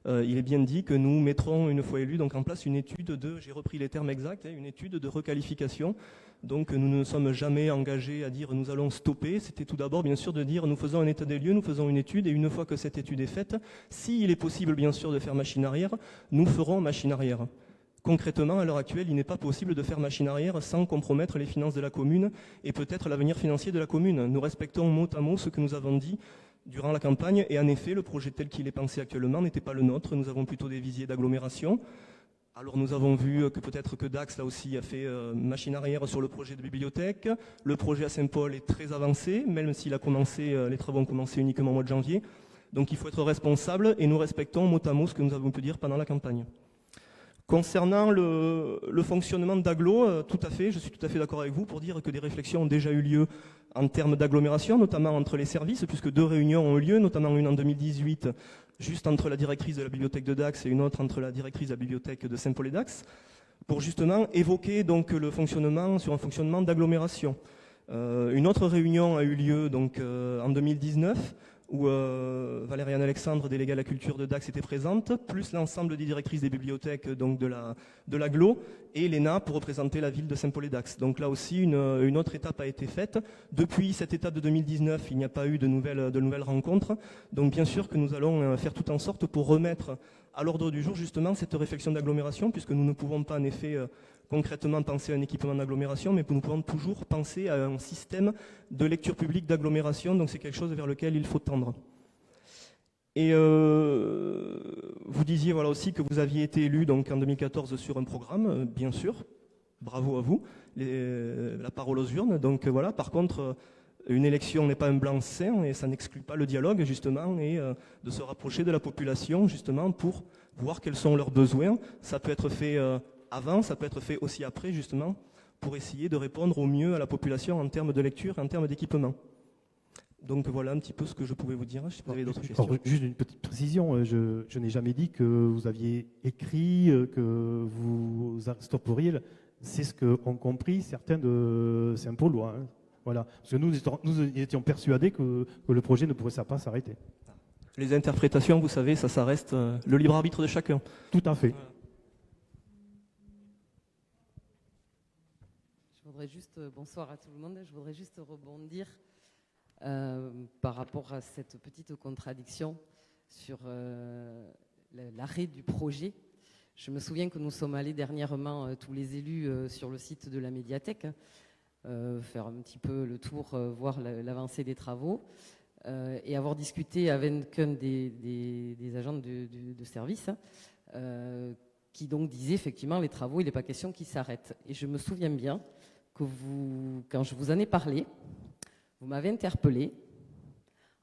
Il est bien dit que nous mettrons, une fois élus, donc en place une étude j'ai repris les termes exacts, une étude de requalification. Donc nous ne sommes jamais engagés à dire nous allons stopper. C'était tout d'abord bien sûr de dire nous faisons un état des lieux, nous faisons une étude et une fois que cette étude est faite, s'il est possible bien sûr de faire machine arrière, nous ferons machine arrière. Concrètement, à l'heure actuelle, il n'est pas possible de faire machine arrière sans compromettre les finances de la commune et peut-être l'avenir financier de la commune. Nous respectons mot à mot ce que nous avons dit durant la campagne et en effet, le projet tel qu'il est pensé actuellement n'était pas le nôtre. Nous avons plutôt des visiers d'agglomération. Alors nous avons vu que peut-être que Dax, là aussi, a fait machine arrière sur le projet de bibliothèque. Le projet à Saint-Paul est très avancé, même s'il a commencé, les travaux ont commencé uniquement au mois de janvier. Donc il faut être responsable et nous respectons mot à mot ce que nous avons pu dire pendant la campagne. Concernant le fonctionnement d'agglo, tout à fait, je suis tout à fait d'accord avec vous pour dire que des réflexions ont déjà eu lieu en termes d'agglomération, notamment entre les services, puisque 2 réunions ont eu lieu, notamment une en 2018, juste entre la directrice de la bibliothèque de Dax et une autre entre la directrice de la bibliothèque de Saint-Paul et Dax, pour justement évoquer donc le fonctionnement sur un fonctionnement d'agglomération. Une autre réunion a eu lieu donc en 2019 où Valériane Alexandre, déléguée à la culture de Dax, était présente, plus l'ensemble des directrices des bibliothèques donc de l'agglo, et l'ENA pour représenter la ville de Saint-Paul-et-Dax. Donc là aussi, une autre étape a été faite. Depuis cette étape de 2019, il n'y a pas eu de nouvelles rencontres. Donc bien sûr que nous allons faire tout en sorte pour remettre à l'ordre du jour justement cette réflexion d'agglomération, puisque nous ne pouvons pas en effet concrètement penser à un équipement d'agglomération, mais nous pouvons toujours penser à un système de lecture publique d'agglomération, donc c'est quelque chose vers lequel il faut tendre. Et vous disiez voilà aussi que vous aviez été élu donc en 2014 sur un programme, bien sûr, bravo à vous, la parole aux urnes. Donc voilà, par contre, une élection n'est pas un blanc-seing et ça n'exclut pas le dialogue justement et de se rapprocher de la population justement pour voir quels sont leurs besoins. Ça peut être fait avant, ça peut être fait aussi après justement pour essayer de répondre au mieux à la population en termes de lecture et en termes d'équipement. Donc voilà un petit peu ce que je pouvais vous dire. Si vous avez d'autres questions. Alors, juste une petite précision, je n'ai jamais dit que vous aviez écrit, que vous stopperiez. C'est ce qu'ont compris certains de Saint-Paulois. Hein. Voilà. Parce que nous étions persuadés que le projet ne pourrait pas s'arrêter. Les interprétations, vous savez, ça reste le libre arbitre de chacun. Tout à fait. Voilà. Bonsoir à tout le monde. Je voudrais juste rebondir par rapport à cette petite contradiction sur l'arrêt du projet. Je me souviens que nous sommes allés dernièrement, tous les élus, sur le site de la médiathèque, faire un petit peu le tour, voir l'avancée des travaux, et avoir discuté avec un des agents de service, qui donc disait effectivement les travaux, il n'est pas question qu'ils s'arrêtent. Et je me souviens bien que quand je vous en ai parlé, vous m'avez interpellé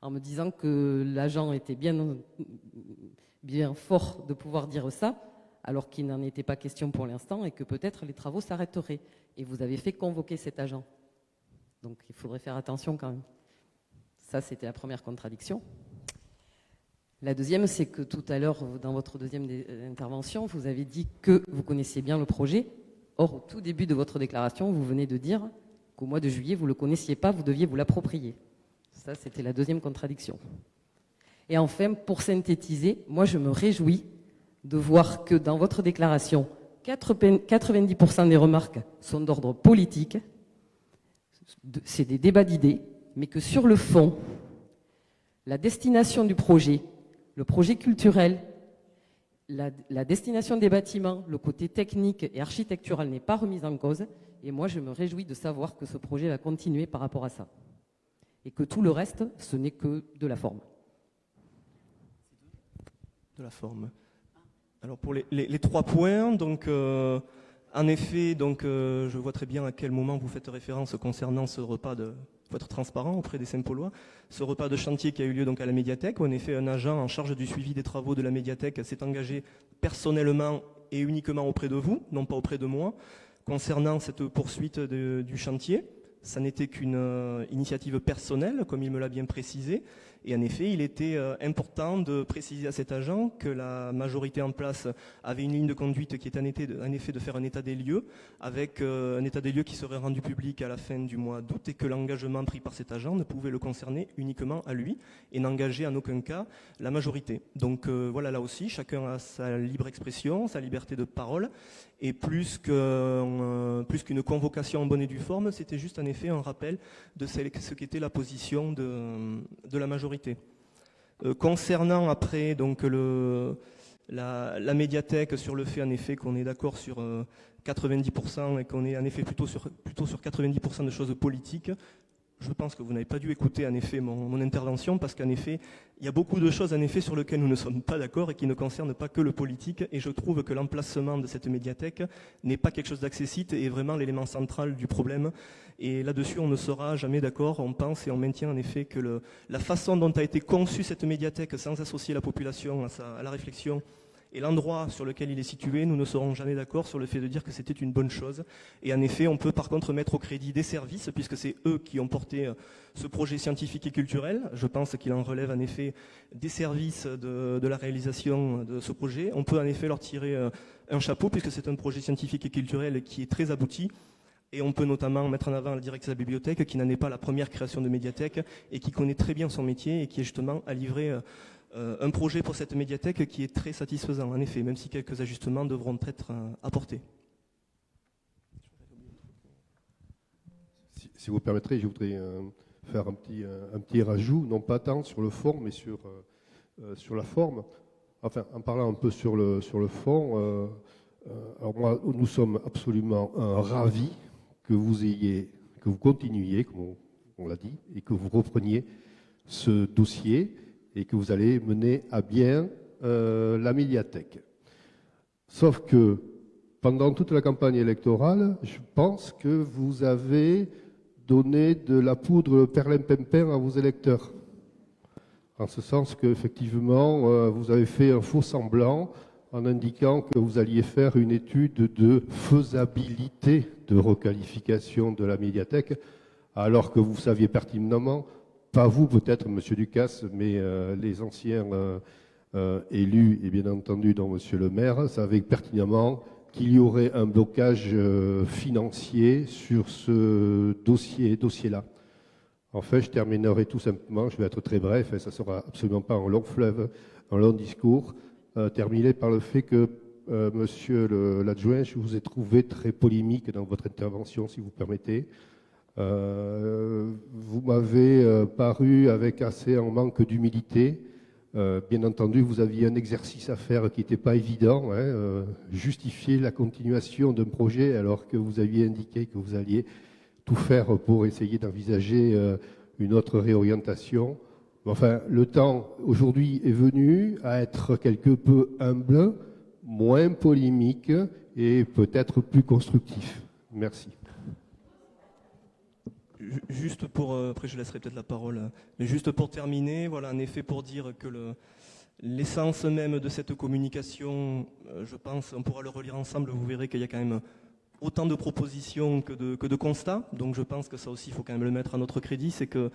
en me disant que l'agent était bien fort de pouvoir dire ça, alors qu'il n'en était pas question pour l'instant et que peut-être les travaux s'arrêteraient. Et vous avez fait convoquer cet agent. Donc il faudrait faire attention quand même. Ça, c'était la première contradiction. La deuxième, c'est que tout à l'heure, dans votre deuxième intervention, vous avez dit que vous connaissiez bien le projet. Or, au tout début de votre déclaration, vous venez de dire qu'au mois de juillet, vous ne le connaissiez pas, vous deviez vous l'approprier. Ça, c'était la deuxième contradiction. Et enfin, pour synthétiser, moi, je me réjouis de voir que dans votre déclaration, 90% des remarques sont d'ordre politique. C'est des débats d'idées, mais que sur le fond, la destination du projet, le projet culturel, la destination des bâtiments, le côté technique et architectural n'est pas remis en cause. Et moi, je me réjouis de savoir que ce projet va continuer par rapport à ça. Et que tout le reste, ce n'est que de la forme. De la forme. Alors pour les 3 points, donc en effet, donc je vois très bien à quel moment vous faites référence concernant ce repas de. Il faut être transparent auprès des Saint-Paulois. Ce repas de chantier qui a eu lieu donc à la médiathèque, où en effet un agent en charge du suivi des travaux de la médiathèque s'est engagé personnellement et uniquement auprès de vous, non pas auprès de moi, concernant cette poursuite du chantier. Ça n'était qu'une initiative personnelle, comme il me l'a bien précisé. Et en effet, il était important de préciser à cet agent que la majorité en place avait une ligne de conduite qui est en effet de faire un état des lieux, avec un état des lieux qui serait rendu public à la fin du mois d'août, et que l'engagement pris par cet agent ne pouvait le concerner uniquement à lui et n'engageait en aucun cas la majorité. Donc voilà, là aussi, chacun a sa libre expression, sa liberté de parole. Et plus qu'une convocation en bonne et due forme, c'était juste en effet un rappel de ce qu'était la position de la majorité. Concernant après donc la médiathèque, sur le fait en effet qu'on est d'accord sur 90% et qu'on est en effet plutôt sur 90% de choses politiques, je pense que vous n'avez pas dû écouter en effet mon intervention, parce qu'en effet, il y a beaucoup de choses en effet sur lesquelles nous ne sommes pas d'accord et qui ne concernent pas que le politique. Et je trouve que l'emplacement de cette médiathèque n'est pas quelque chose d'accessible et est vraiment l'élément central du problème. Et là-dessus, on ne sera jamais d'accord. On pense et on maintient en effet que la façon dont a été conçue cette médiathèque, sans associer la population à la réflexion, et l'endroit sur lequel il est situé, nous ne serons jamais d'accord sur le fait de dire que c'était une bonne chose. Et en effet, on peut par contre mettre au crédit des services, puisque c'est eux qui ont porté ce projet scientifique et culturel. Je pense qu'il en relève en effet des services de la réalisation de ce projet. On peut en effet leur tirer un chapeau, puisque c'est un projet scientifique et culturel qui est très abouti. Et on peut notamment mettre en avant la direction de la bibliothèque, qui n'en est pas la première création de médiathèque, et qui connaît très bien son métier, et qui est justement à livrer un projet pour cette médiathèque qui est très satisfaisant, en effet, même si quelques ajustements devront être apportés. Si vous permettrez, je voudrais faire un petit rajout, non pas tant sur le fond, mais sur la forme. Enfin, en parlant un peu sur le fond, alors moi, nous sommes absolument ravis que vous continuiez, comme on l'a dit, et que vous repreniez ce dossier, et que vous allez mener à bien la médiathèque. Sauf que pendant toute la campagne électorale, je pense que vous avez donné de la poudre perlimpinpin à vos électeurs. En ce sens qu'effectivement, vous avez fait un faux semblant en indiquant que vous alliez faire une étude de faisabilité de requalification de la médiathèque, alors que vous saviez pertinemment, pas vous peut-être, Monsieur Ducasse, mais les anciens élus, et bien entendu dont Monsieur le maire, savaient pertinemment qu'il y aurait un blocage financier sur ce dossier-là. Enfin, je terminerai tout simplement, je vais être très bref, et ça ne sera absolument pas un long fleuve, un long discours, terminé par le fait que, Monsieur l'adjoint, je vous ai trouvé très polémique dans votre intervention, si vous permettez. Vous m'avez paru avec assez un manque d'humilité. Bien entendu, vous aviez un exercice à faire qui n'était pas évident, justifier la continuation d'un projet alors que vous aviez indiqué que vous alliez tout faire pour essayer d'envisager une autre réorientation. Enfin, le temps aujourd'hui est venu à être quelque peu humble, moins polémique et peut-être plus constructif. Merci. Juste pour, après je laisserai peut-être la parole, mais juste pour terminer, voilà, en effet pour dire que l'essence même de cette communication, je pense, on pourra le relire ensemble, vous verrez qu'il y a quand même autant de propositions que de constats, donc je pense que ça aussi il faut quand même le mettre à notre crédit, c'est que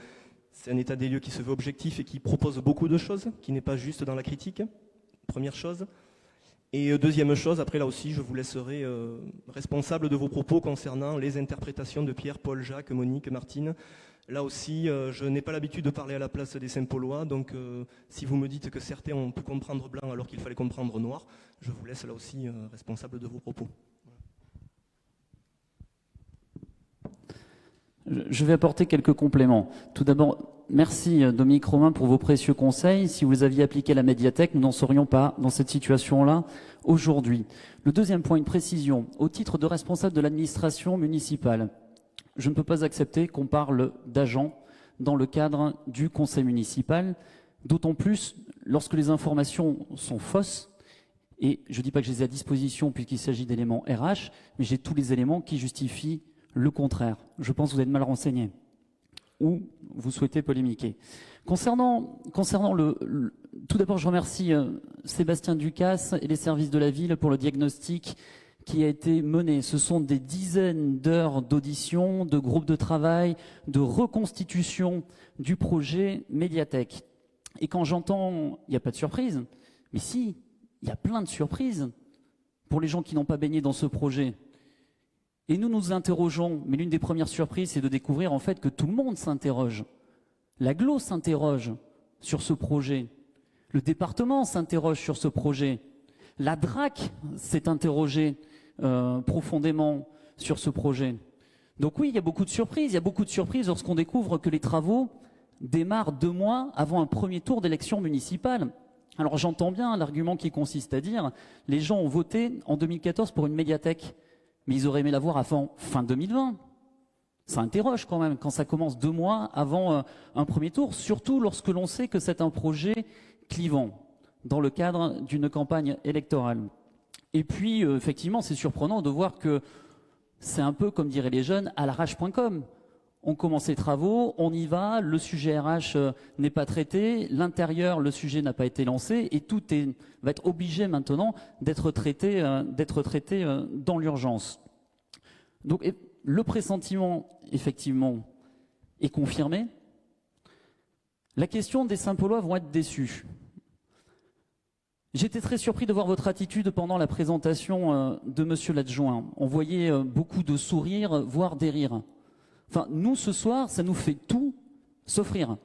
c'est un état des lieux qui se veut objectif et qui propose beaucoup de choses, qui n'est pas juste dans la critique, première chose. Et deuxième chose, après là aussi, je vous laisserai responsable de vos propos concernant les interprétations de Pierre, Paul, Jacques, Monique, Martine. Là aussi, je n'ai pas l'habitude de parler à la place des Saint-Paulois, donc si vous me dites que certains ont pu comprendre blanc alors qu'il fallait comprendre noir, je vous laisse là aussi responsable de vos propos. Je vais apporter quelques compléments. Tout d'abord, merci Dominique Romain pour vos précieux conseils. Si vous aviez appliqué la médiathèque, nous n'en serions pas dans cette situation-là aujourd'hui. Le deuxième point, une précision. Au titre de responsable de l'administration municipale, je ne peux pas accepter qu'on parle d'agents dans le cadre du conseil municipal, d'autant plus lorsque les informations sont fausses. Et je ne dis pas que je les ai à disposition puisqu'il s'agit d'éléments RH, mais j'ai tous les éléments qui justifient le contraire. Je pense que vous êtes mal renseigné ou vous souhaitez polémiquer. Concernant tout d'abord, je remercie Sébastien Ducasse et les services de la ville pour le diagnostic qui a été mené. Ce sont des dizaines d'heures d'audition, de groupes de travail, de reconstitution du projet médiathèque. Et quand j'entends, il n'y a pas de surprise, mais si, il y a plein de surprises pour les gens qui n'ont pas baigné dans ce projet. Et nous nous interrogeons, mais l'une des premières surprises, c'est de découvrir en fait que tout le monde s'interroge. L'Agglo s'interroge sur ce projet. Le département s'interroge sur ce projet. La DRAC s'est interrogée profondément sur ce projet. Donc oui, il y a beaucoup de surprises. Il y a beaucoup de surprises lorsqu'on découvre que les travaux démarrent 2 mois avant un premier tour d'élection municipale. Alors j'entends bien l'argument qui consiste à dire les gens ont voté en 2014 pour une médiathèque. Mais ils auraient aimé la voir avant fin 2020. Ça interroge quand même quand ça commence 2 mois avant un premier tour, surtout lorsque l'on sait que c'est un projet clivant dans le cadre d'une campagne électorale. Et puis, effectivement, c'est surprenant de voir que c'est un peu, comme diraient les jeunes, à l'arrache.com. On commence les travaux, on y va, le sujet RH n'est pas traité, l'intérieur, le sujet n'a pas été lancé et tout va être obligé maintenant d'être traité dans l'urgence. Donc le pressentiment, effectivement, est confirmé. La question des Saint-Paulois vont être déçus. J'étais très surpris de voir votre attitude pendant la présentation de monsieur l'adjoint. On voyait beaucoup de sourires, voire des rires. Enfin, nous, ce soir, ça nous fait tout sauf rire.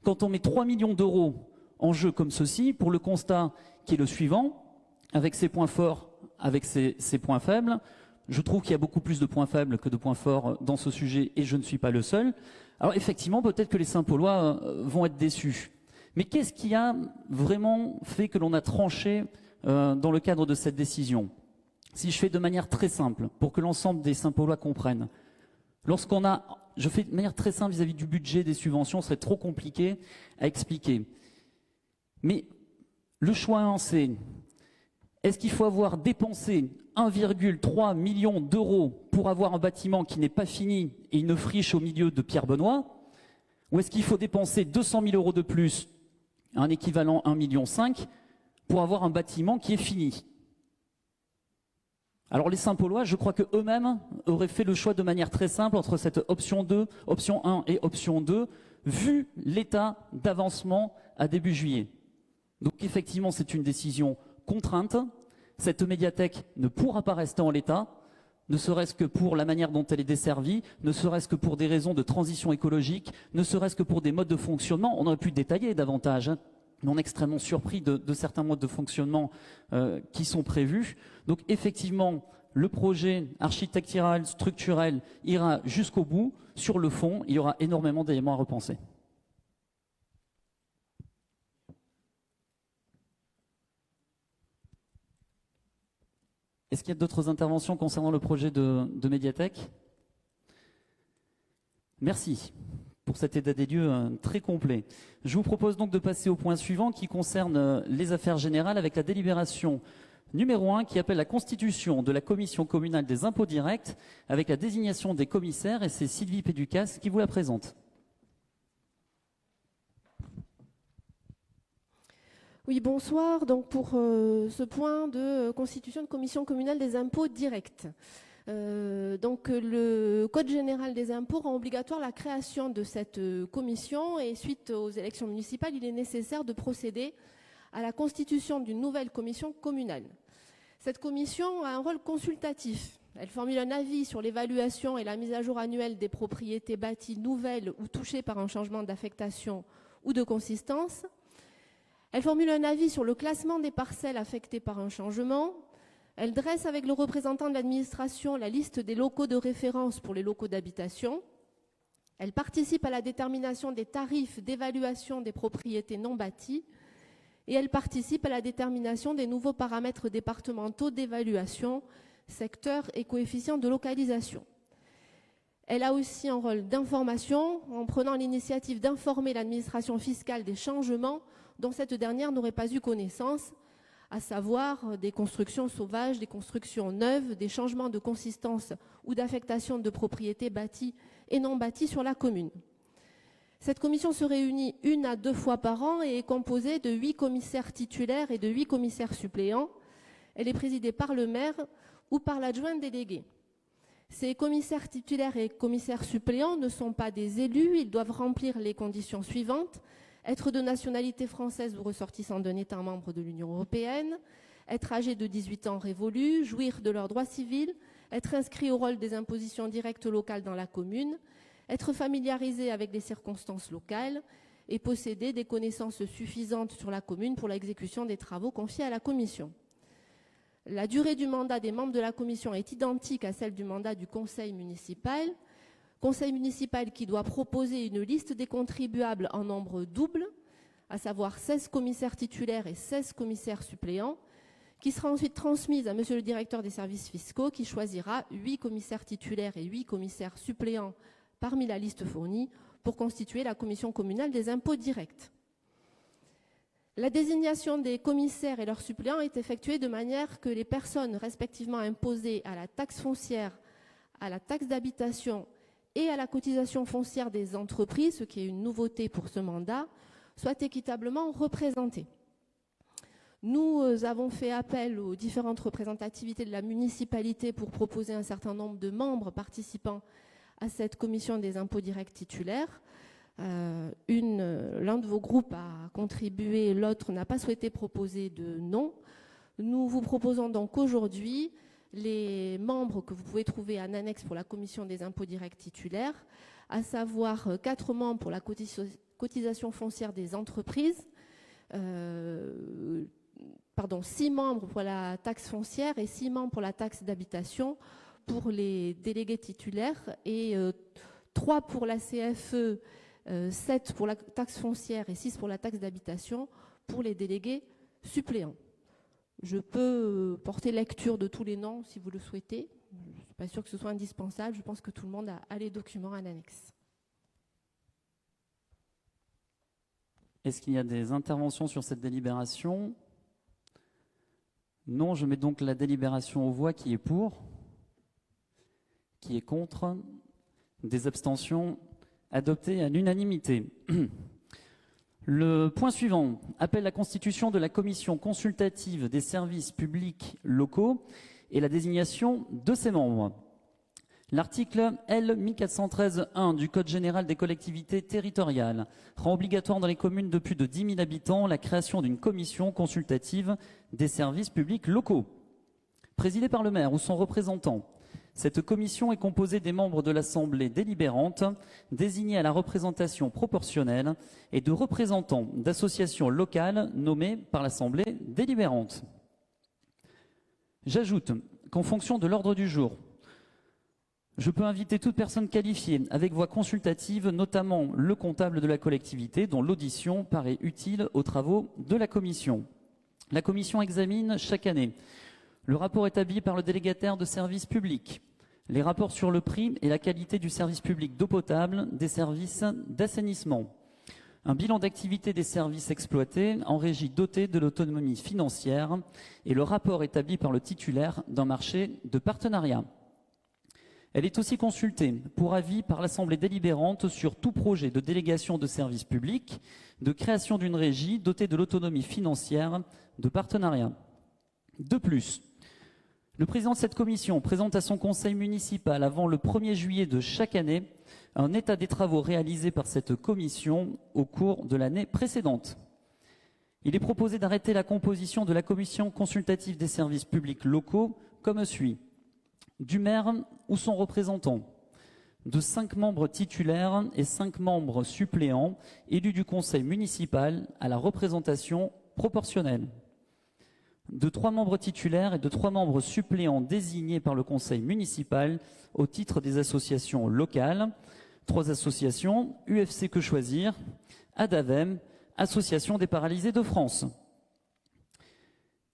Quand on met 3 millions d'euros en jeu comme ceci, pour le constat qui est le suivant, avec ses points forts, avec ses points faibles, je trouve qu'il y a beaucoup plus de points faibles que de points forts dans ce sujet, et je ne suis pas le seul. Alors effectivement, peut-être que les Saint-Paulois vont être déçus. Mais qu'est-ce qui a vraiment fait que l'on a tranché dans le cadre de cette décision? Si je fais de manière très simple, pour que l'ensemble des Saint-Paulois comprennent, je fais de manière très simple vis-à-vis du budget, des subventions, ce serait trop compliqué à expliquer. Mais le choix, c'est est-ce qu'il faut avoir dépensé 1,3 million d'euros pour avoir un bâtiment qui n'est pas fini et une friche au milieu de Pierre-Benoît? Ou est-ce qu'il faut dépenser 200 000 euros de plus, un équivalent 1,5 million, pour avoir un bâtiment qui est fini? Alors les Saint-Paulois, je crois qu'eux-mêmes auraient fait le choix de manière très simple entre cette option 2, option 1 et option 2, vu l'état d'avancement à début juillet. Donc effectivement, c'est une décision contrainte. Cette médiathèque ne pourra pas rester en l'état, ne serait-ce que pour la manière dont elle est desservie, ne serait-ce que pour des raisons de transition écologique, ne serait-ce que pour des modes de fonctionnement. On aurait pu détailler davantage, hein. On est extrêmement surpris de certains modes de fonctionnement qui sont prévus. Donc effectivement, le projet architectural, structurel ira jusqu'au bout. Sur le fond, il y aura énormément d'éléments à repenser. Est-ce qu'il y a d'autres interventions concernant le projet de médiathèque? Merci pour cet état des lieux très complet. Je vous propose donc de passer au point suivant qui concerne les affaires générales avec la délibération numéro 1 qui appelle la constitution de la commission communale des impôts directs avec la désignation des commissaires, et c'est Sylvie Péducas qui vous la présente. Oui, bonsoir. Donc pour ce point de constitution de commission communale des impôts directs. Donc le Code général des impôts rend obligatoire la création de cette commission, et suite aux élections municipales, il est nécessaire de procéder à la constitution d'une nouvelle commission communale. Cette commission a un rôle consultatif. Elle formule un avis sur l'évaluation et la mise à jour annuelle des propriétés bâties nouvelles ou touchées par un changement d'affectation ou de consistance. Elle formule un avis sur le classement des parcelles affectées par un changement. Elle dresse avec le représentant de l'administration la liste des locaux de référence pour les locaux d'habitation. Elle participe à la détermination des tarifs d'évaluation des propriétés non bâties. Et elle participe à la détermination des nouveaux paramètres départementaux d'évaluation, secteurs et coefficients de localisation. Elle a aussi un rôle d'information en prenant l'initiative d'informer l'administration fiscale des changements dont cette dernière n'aurait pas eu connaissance, à savoir des constructions sauvages, des constructions neuves, des changements de consistance ou d'affectation de propriétés bâties et non bâties sur la commune. Cette commission se réunit 1 à 2 fois par an et est composée de 8 commissaires titulaires et de 8 commissaires suppléants. Elle est présidée par le maire ou par l'adjoint délégué. Ces commissaires titulaires et commissaires suppléants ne sont pas des élus, ils doivent remplir les conditions suivantes: être de nationalité française ou ressortissant d'un État membre de l'Union européenne, être âgé de 18 ans révolus, jouir de leurs droits civils, être inscrit au rôle des impositions directes locales dans la commune, être familiarisé avec les circonstances locales et posséder des connaissances suffisantes sur la commune pour l'exécution des travaux confiés à la commission. La durée du mandat des membres de la commission est identique à celle du mandat du conseil municipal qui doit proposer une liste des contribuables en nombre double, à savoir 16 commissaires titulaires et 16 commissaires suppléants, qui sera ensuite transmise à monsieur le directeur des services fiscaux, qui choisira 8 commissaires titulaires et 8 commissaires suppléants parmi la liste fournie pour constituer la commission communale des impôts directs. La désignation des commissaires et leurs suppléants est effectuée de manière que les personnes respectivement imposées à la taxe foncière, à la taxe d'habitation et à la cotisation foncière des entreprises, ce qui est une nouveauté pour ce mandat, soient équitablement représentées. Nous avons fait appel aux différentes représentativités de la municipalité pour proposer un certain nombre de membres participant à cette commission des impôts directs titulaires. L'un de vos groupes a contribué, l'autre n'a pas souhaité proposer de nom. Nous vous proposons donc aujourd'hui les membres que vous pouvez trouver en annexe pour la commission des impôts directs titulaires, à savoir 4 membres pour la cotisation foncière des entreprises, 6 membres pour la taxe foncière et 6 membres pour la taxe d'habitation pour les délégués titulaires, et 3 pour la CFE, 7 pour la taxe foncière et 6 pour la taxe d'habitation pour les délégués suppléants. Je peux porter lecture de tous les noms si vous le souhaitez. Je ne suis pas sûre que ce soit indispensable. Je pense que tout le monde a les documents en annexe. Est-ce qu'il y a des interventions sur cette délibération? Non, je mets donc la délibération aux voix. Qui est pour? Qui est contre? Des abstentions? Adopté à l'unanimité. Le point suivant appelle la constitution de la commission consultative des services publics locaux et la désignation de ses membres. L'article L 1413-1 du Code général des collectivités territoriales rend obligatoire dans les communes de plus de 10 000 habitants la création d'une commission consultative des services publics locaux. Présidée par le maire ou son représentant, cette commission est composée des membres de l'Assemblée délibérante, désignés à la représentation proportionnelle, et de représentants d'associations locales nommés par l'Assemblée délibérante. J'ajoute qu'en fonction de l'ordre du jour, je peux inviter toute personne qualifiée avec voix consultative, notamment le comptable de la collectivité, dont l'audition paraît utile aux travaux de la commission. La commission examine chaque année le rapport établi par le délégataire de services publics, les rapports sur le prix et la qualité du service public d'eau potable, des services d'assainissement, un bilan d'activité des services exploités en régie dotée de l'autonomie financière et le rapport établi par le titulaire d'un marché de partenariat. Elle est aussi consultée pour avis par l'Assemblée délibérante sur tout projet de délégation de services publics, de création d'une régie dotée de l'autonomie financière de partenariat. De plus, le président de cette commission présente à son conseil municipal avant le 1er juillet de chaque année un état des travaux réalisés par cette commission au cours de l'année précédente. Il est proposé d'arrêter la composition de la commission consultative des services publics locaux comme suit. Du maire ou son représentant, de 5 membres titulaires et 5 membres suppléants élus du conseil municipal à la représentation proportionnelle, de 3 membres titulaires et de 3 membres suppléants désignés par le conseil municipal au titre des associations locales, 3 associations, UFC Que Choisir, ADAVEM, Association des paralysés de France.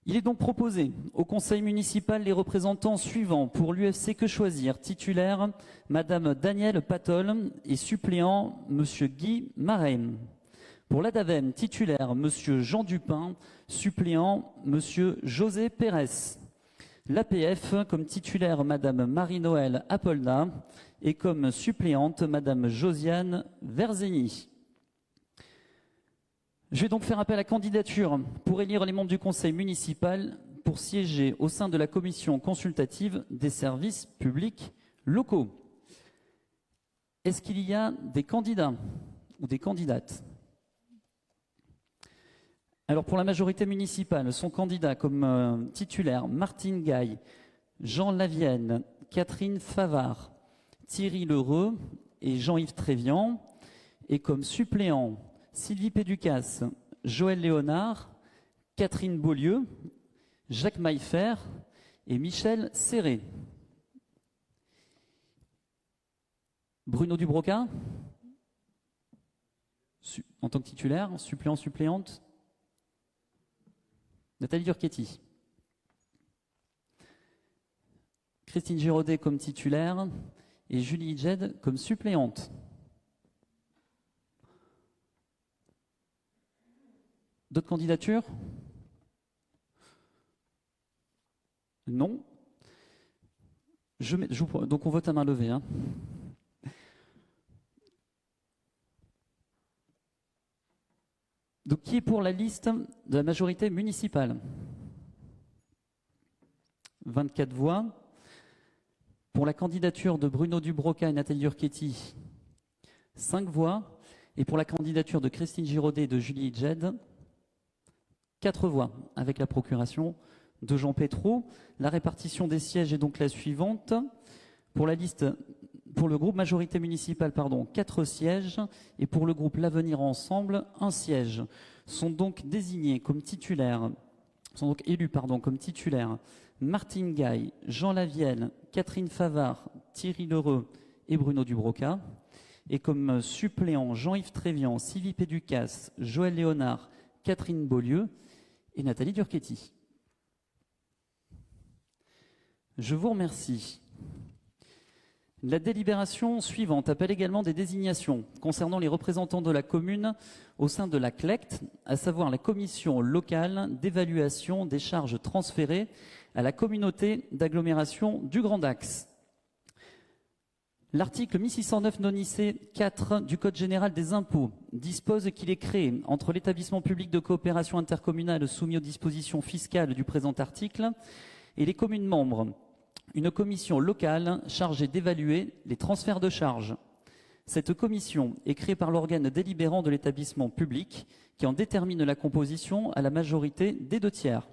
Il est donc proposé au conseil municipal les représentants suivants pour l'UFC Que Choisir, titulaire Madame Danielle Patol et suppléant Monsieur Guy Marem. Pour l'ADAVEM, titulaire Monsieur Jean Dupin, suppléant Monsieur José Pérez. L'APF comme titulaire Madame Marie-Noël Apolda et comme suppléante Madame Josiane Verzeni. Je vais donc faire appel à candidature pour élire les membres du conseil municipal pour siéger au sein de la commission consultative des services publics locaux. Est-ce qu'il y a des candidats ou des candidates? Alors pour la majorité municipale, sont candidats comme titulaires Martine Gaille, Jean Lavienne, Catherine Favard, Thierry Lheureux et Jean-Yves Trévian, et comme suppléants Sylvie Péducasse, Joël Léonard, Catherine Beaulieu, Jacques Maillefer et Michel Serré. Bruno Dubroca, en tant que titulaire, suppléant, suppléante. Nathalie Durchetti. Christine Giraudet comme titulaire et Julie Idjed comme suppléante. D'autres candidatures? Non. Donc on vote à main levée. Hein. Donc qui est pour la liste de la majorité municipale? 24 voix. Pour la candidature de Bruno Dubroca et Nathalie Durchetti, 5 voix. Et pour la candidature de Christine Giraudet et de Julie Idjed, 4 voix avec la procuration de Jean Pétraud. La répartition des sièges est donc la suivante. Pour la liste, pour le groupe majorité municipale, 4 sièges. Et pour le groupe L'Avenir Ensemble, 1 siège. Sont donc désignés comme titulaires, élus comme titulaires Martine Gaille, Jean Lavienne, Catherine Favard, Thierry Lheureux et Bruno Dubroca. Et comme suppléants Jean-Yves Trévian, Sylvie Péducasse, Joël Léonard, Catherine Beaulieu et Nathalie Durchetti. Je vous remercie. La délibération suivante appelle également des désignations concernant les représentants de la commune au sein de la CLECT, à savoir la commission locale d'évaluation des charges transférées à la communauté d'agglomération du Grand Dax. L'article 1609 nonissé 4 du Code général des impôts dispose qu'il est créé entre l'établissement public de coopération intercommunale soumis aux dispositions fiscales du présent article et les communes membres une commission locale chargée d'évaluer les transferts de charges. Cette commission est créée par l'organe délibérant de l'établissement public qui en détermine la composition à la majorité des 2/3.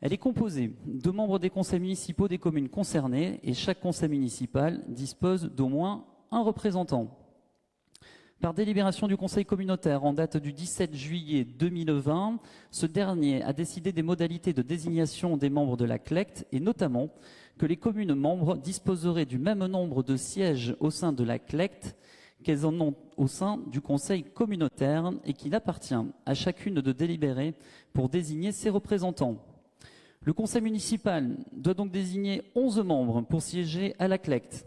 Elle est composée de membres des conseils municipaux des communes concernées et chaque conseil municipal dispose d'au moins un représentant. Par délibération du conseil communautaire en date du 17 juillet 2020, ce dernier a décidé des modalités de désignation des membres de la CLECT et notamment que les communes membres disposeraient du même nombre de sièges au sein de la CLECT qu'elles en ont au sein du conseil communautaire et qu'il appartient à chacune de délibérer pour désigner ses représentants. Le conseil municipal doit donc désigner 11 membres pour siéger à la CLECT.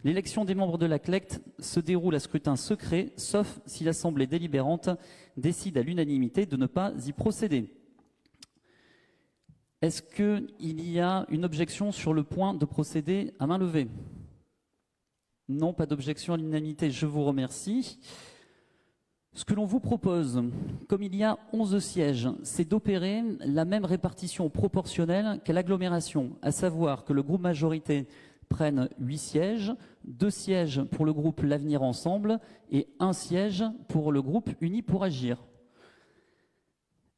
L'élection des membres de la CLECT se déroule à scrutin secret, sauf si l'Assemblée délibérante décide à l'unanimité de ne pas y procéder. Est-ce qu'il y a une objection sur le point de procéder à main levée? Non, pas d'objection à l'unanimité, je vous remercie. Ce que l'on vous propose, comme il y a 11 sièges, c'est d'opérer la même répartition proportionnelle qu'à l'agglomération, à savoir que le groupe majorité prenne 8 sièges, 2 sièges pour le groupe L'Avenir Ensemble et 1 siège pour le groupe Unis pour Agir.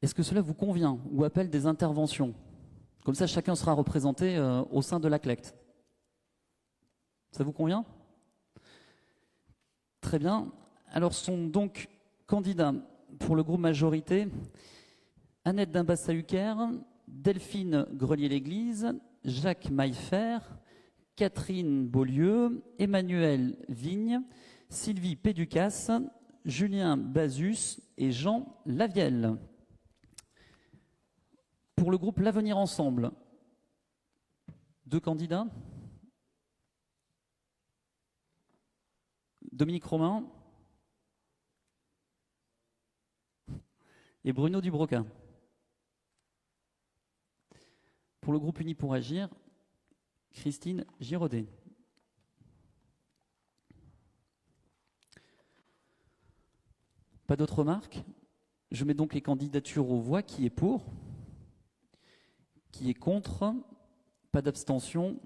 Est-ce que cela vous convient ou appelle des interventions? Comme ça, chacun sera représenté au sein de la CLECT. Ça vous convient? Très bien. Alors sont donc candidats pour le groupe majorité Annette Dimbassa-Hucker, Delphine Grelier-L'Église, Jacques Maillefer, Catherine Beaulieu, Emmanuel Vigne, Sylvie Péducasse, Julien Bazus et Jean Lavielle. Pour le groupe L'Avenir Ensemble, 2 candidats. Dominique Romain et Bruno Dubroca. Pour le groupe Unis pour Agir, Christine Giraudet. Pas d'autres remarques? Je mets donc les candidatures aux voix. Qui est pour? Qui est contre? Pas d'abstention.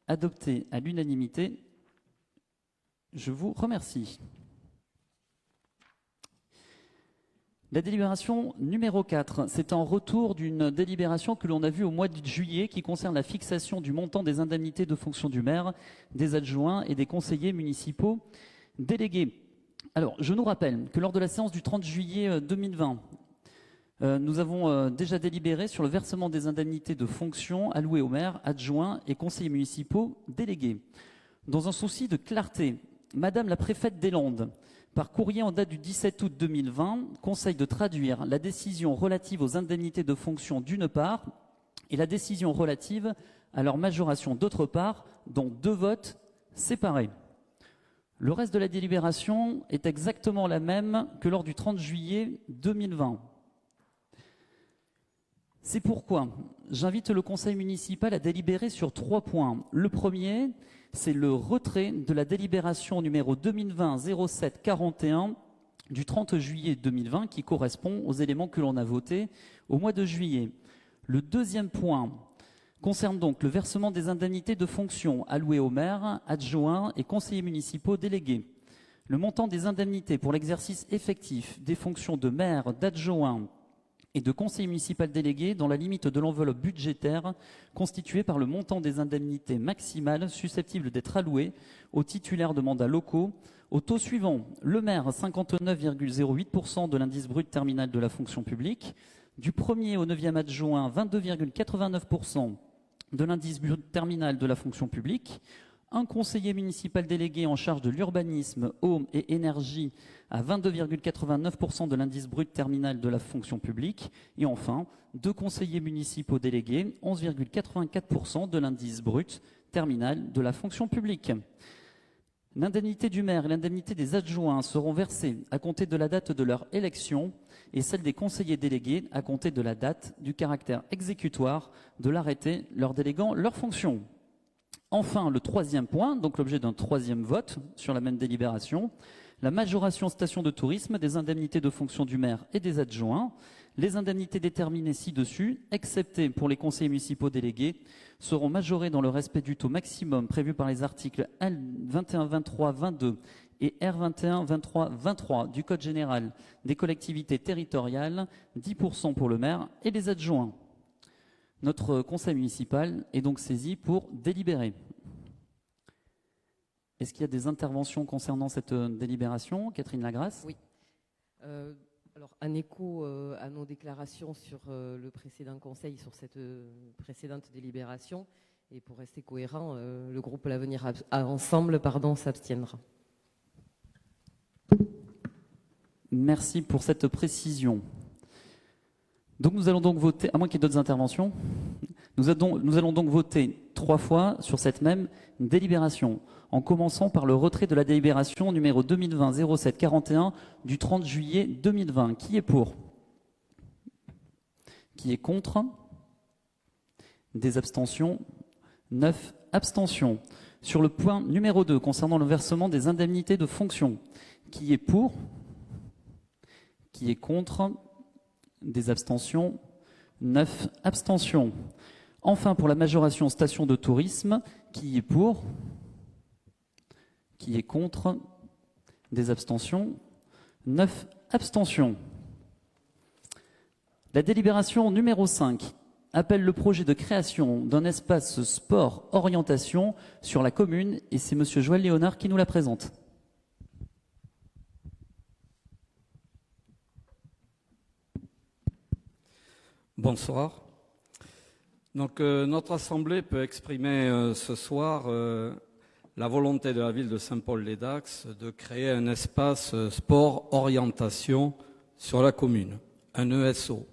Adopté à l'unanimité. Je vous remercie. La délibération numéro 4, c'est un retour d'une délibération que l'on a vue au mois de juillet qui concerne la fixation du montant des indemnités de fonction du maire, des adjoints et des conseillers municipaux délégués. Alors, je nous rappelle que lors de la séance du 30 juillet 2020, nous avons déjà délibéré sur le versement des indemnités de fonction allouées aux maires, adjoints et conseillers municipaux délégués. Dans un souci de clarté, Madame la préfète des Landes, par courrier en date du 17 août 2020, conseille de traduire la décision relative aux indemnités de fonction d'une part et la décision relative à leur majoration d'autre part, dont 2 votes séparés. Le reste de la délibération est exactement la même que lors du 30 juillet 2020. C'est pourquoi j'invite le conseil municipal à délibérer sur 3 points. Le premier, c'est le retrait de la délibération numéro 2020-07-41 du 30 juillet 2020 qui correspond aux éléments que l'on a votés au mois de juillet. Le deuxième point concerne donc le versement des indemnités de fonction allouées aux maires, adjoints et conseillers municipaux délégués. Le montant des indemnités pour l'exercice effectif des fonctions de maire, d'adjoint et de conseiller municipal délégué dans la limite de l'enveloppe budgétaire constituée par le montant des indemnités maximales susceptibles d'être allouées aux titulaires de mandats locaux au taux suivant: le maire 59,08% de l'indice brut terminal de la fonction publique, du 1er au 9e adjoint 22,89% de l'indice brut terminal de la fonction publique, un conseiller municipal délégué en charge de l'urbanisme, eau et énergie à 22,89% de l'indice brut terminal de la fonction publique, et enfin 2 conseillers municipaux délégués, 11,84% de l'indice brut terminal de la fonction publique. L'indemnité du maire et l'indemnité des adjoints seront versées à compter de la date de leur élection et celle des conseillers délégués à compter de la date du caractère exécutoire de l'arrêté leur déléguant leurs fonctions. Enfin, le 3e point, donc l'objet d'un 3e vote sur la même délibération, la majoration station de tourisme des indemnités de fonction du maire et des adjoints. Les indemnités déterminées ci-dessus, excepté pour les conseillers municipaux délégués, seront majorées dans le respect du taux maximum prévu par les articles L2123-22 et R2123-23 du Code général des collectivités territoriales, 10% pour le maire et les adjoints. Notre conseil municipal est donc saisi pour délibérer. Est-ce qu'il y a des interventions concernant cette délibération? Catherine Lagrasse? Oui. Alors, en écho à nos déclarations sur le précédent conseil, sur cette précédente délibération, et pour rester cohérent, le groupe L'Avenir Ensemble s'abstiendra. Merci pour cette précision. Donc nous allons donc voter, à moins qu'il y ait d'autres interventions, nous allons donc voter 3 fois sur cette même délibération, en commençant par le retrait de la délibération numéro 2020-07-41 du 30 juillet 2020. Qui est pour? Qui est contre? Des abstentions? 9 abstentions. Sur le point numéro 2, concernant le versement des indemnités de fonction, qui est pour? Qui est contre? Des abstentions? 9 abstentions. Enfin, pour la majoration station de tourisme, qui est pour? Qui est contre? Des abstentions? 9 abstentions. La délibération numéro 5 appelle le projet de création d'un espace sport orientation sur la commune et c'est monsieur Joël Léonard qui nous la présente. Bonsoir. Donc, notre Assemblée peut exprimer ce soir la volonté de la ville de Saint-Paul-les-Dax de créer un espace sport orientation sur la commune, un ESO.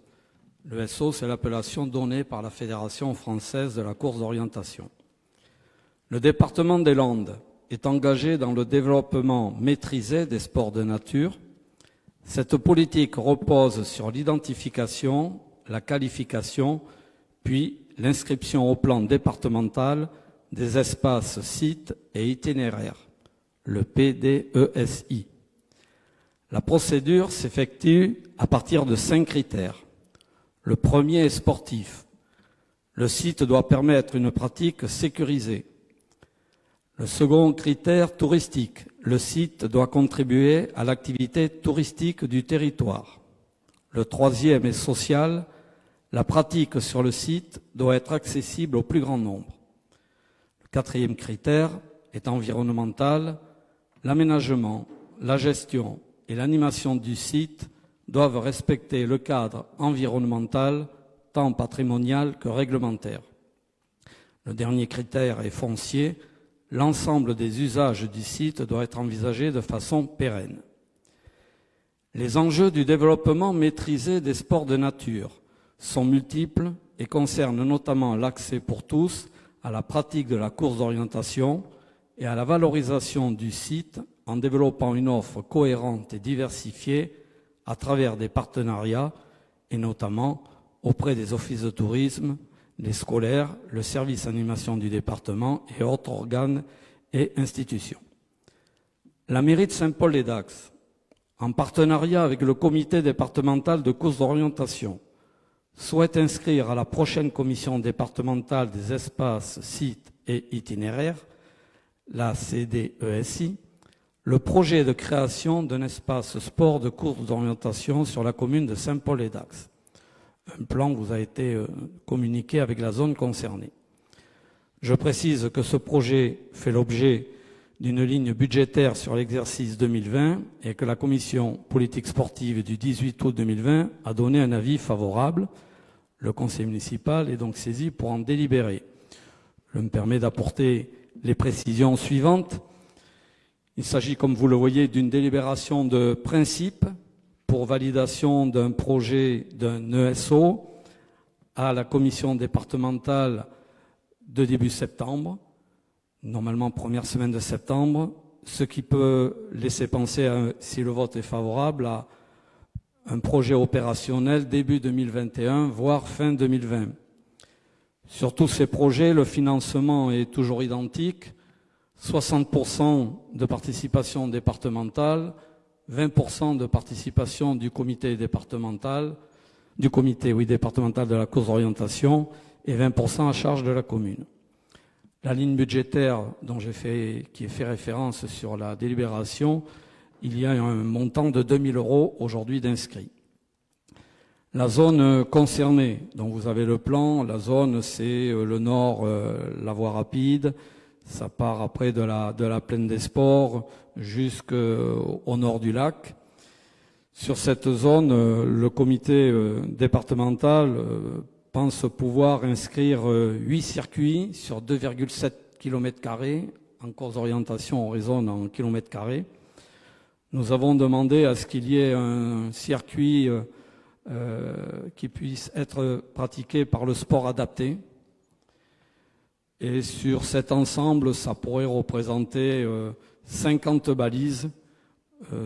L'ESO, c'est l'appellation donnée par la Fédération française de la course d'orientation. Le département des Landes est engagé dans le développement maîtrisé des sports de nature. Cette politique repose sur l'identification, la qualification, puis l'inscription au plan départemental des espaces, sites et itinéraires, le PDESI. La procédure s'effectue à partir de 5 critères. Le premier est sportif. Le site doit permettre une pratique sécurisée. Le second critère, touristique. Le site doit contribuer à l'activité touristique du territoire. Le troisième est social. La pratique sur le site doit être accessible au plus grand nombre. Le quatrième critère est environnemental. L'aménagement, la gestion et l'animation du site doivent respecter le cadre environnemental, tant patrimonial que réglementaire. Le dernier critère est foncier. L'ensemble des usages du site doit être envisagé de façon pérenne. Les enjeux du développement maîtrisé des sports de nature sont multiples et concernent notamment l'accès pour tous à la pratique de la course d'orientation et à la valorisation du site en développant une offre cohérente et diversifiée à travers des partenariats et notamment auprès des offices de tourisme, les scolaires, le service animation du département et autres organes et institutions. La mairie de Saint-Paul-les-Dax, en partenariat avec le comité départemental de course d'orientation, souhaite inscrire à la prochaine commission départementale des espaces, sites et itinéraires, la CDESI, le projet de création d'un espace sport de course d'orientation sur la commune de Saint-Paul-les-Dax. Un plan vous a été communiqué avec la zone concernée. Je précise que ce projet fait l'objet d'une ligne budgétaire sur l'exercice 2020 et que la commission politique sportive du 18 août 2020 a donné un avis favorable. Le conseil municipal est donc saisi pour en délibérer. Je me permets d'apporter les précisions suivantes. Il s'agit, comme vous le voyez, d'une délibération de principe pour validation d'un projet d'un ESO à la commission départementale de début septembre, normalement première semaine de septembre, ce qui peut laisser penser, si le vote est favorable, à un projet opérationnel début 2021, voire fin 2020. Sur tous ces projets, le financement est toujours identique, 60% de participation départementale, 20% de participation du comité départemental, départemental de la course d'orientation et 20% à charge de la commune. La ligne budgétaire qui est fait référence sur la délibération, il y a un montant de 2 000 € aujourd'hui d'inscrits. La zone concernée, dont vous avez le plan, la zone c'est le nord, la voie rapide, ça part après de la plaine des sports jusqu'au nord du lac. Sur cette zone, le comité départemental pense pouvoir inscrire 8 circuits sur 2,7 km². En course d'orientation, on raisonne en km². Nous avons demandé à ce qu'il y ait un circuit qui puisse être pratiqué par le sport adapté. Et sur cet ensemble, ça pourrait représenter 50 balises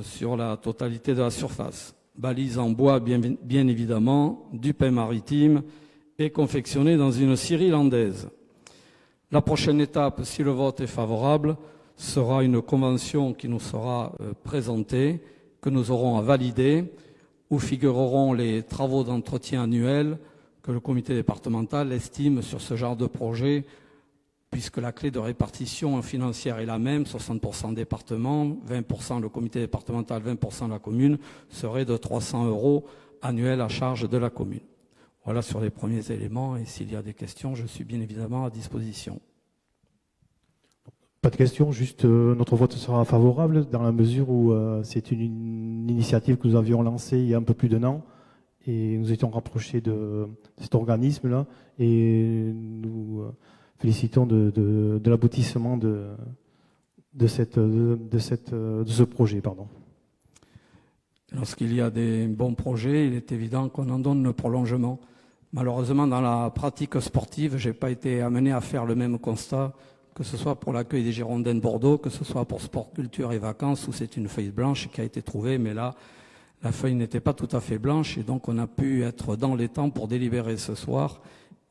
sur la totalité de la surface. Balises en bois, bien évidemment, du pain maritime et confectionnées dans une scierie landaise. La prochaine étape, si le vote est favorable, sera une convention qui nous sera présentée, que nous aurons à valider, où figureront les travaux d'entretien annuels que le comité départemental estime sur ce genre de projet, puisque la clé de répartition financière est la même, 60% département, 20% le comité départemental, 20% la commune, serait de 300 € annuels à charge de la commune. Voilà sur les premiers éléments, et s'il y a des questions, je suis bien évidemment à disposition. Pas de questions, juste notre vote sera favorable dans la mesure où c'est une initiative que nous avions lancée il y a un peu plus d'1 an et nous étions rapprochés de cet organisme-là et nous félicitons de l'aboutissement de ce projet. Pardon. Lorsqu'il y a des bons projets, il est évident qu'on en donne le prolongement. Malheureusement, dans la pratique sportive, je n'ai pas été amené à faire le même constat, que ce soit pour l'accueil des Girondins de Bordeaux, que ce soit pour Sport, Culture et Vacances, où c'est une feuille blanche qui a été trouvée, mais là, la feuille n'était pas tout à fait blanche, et donc on a pu être dans les temps pour délibérer ce soir,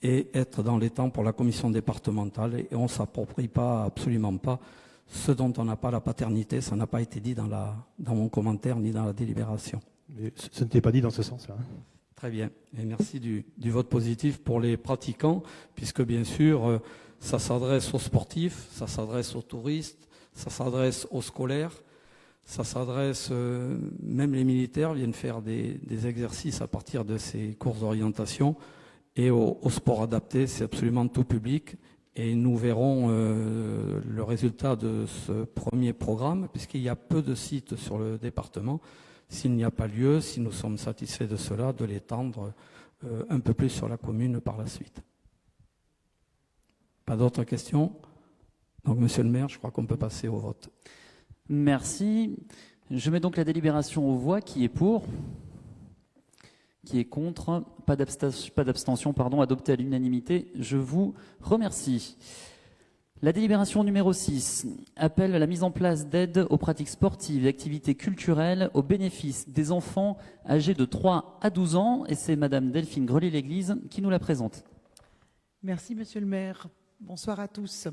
et être dans les temps pour la commission départementale, et on ne s'approprie pas, absolument pas, ce dont on n'a pas la paternité. Ça n'a pas été dit dans mon commentaire, ni dans la délibération. Mais ce n'était pas dit dans ce sens-là. Très bien, et merci du vote positif pour les pratiquants, puisque bien sûr, ça s'adresse aux sportifs, ça s'adresse aux touristes, ça s'adresse aux scolaires, ça s'adresse, même les militaires viennent faire des exercices à partir de ces cours d'orientation, et au sport adapté, c'est absolument tout public, et nous verrons le résultat de ce premier programme, puisqu'il y a peu de sites sur le département. S'il n'y a pas lieu, si nous sommes satisfaits de cela, de l'étendre un peu plus sur la commune par la suite. Pas d'autres questions? Donc, monsieur le maire, je crois qu'on peut passer au vote. Merci. Je mets donc la délibération aux voix. Qui est pour? Qui est contre? Pas d'abstention, adopté à l'unanimité. Je vous remercie. La délibération numéro 6 appelle à la mise en place d'aides aux pratiques sportives et activités culturelles au bénéfice des enfants âgés de 3 à 12 ans. Et c'est madame Delphine Grelier-L'église qui nous la présente. Merci, monsieur le maire. Bonsoir à tous.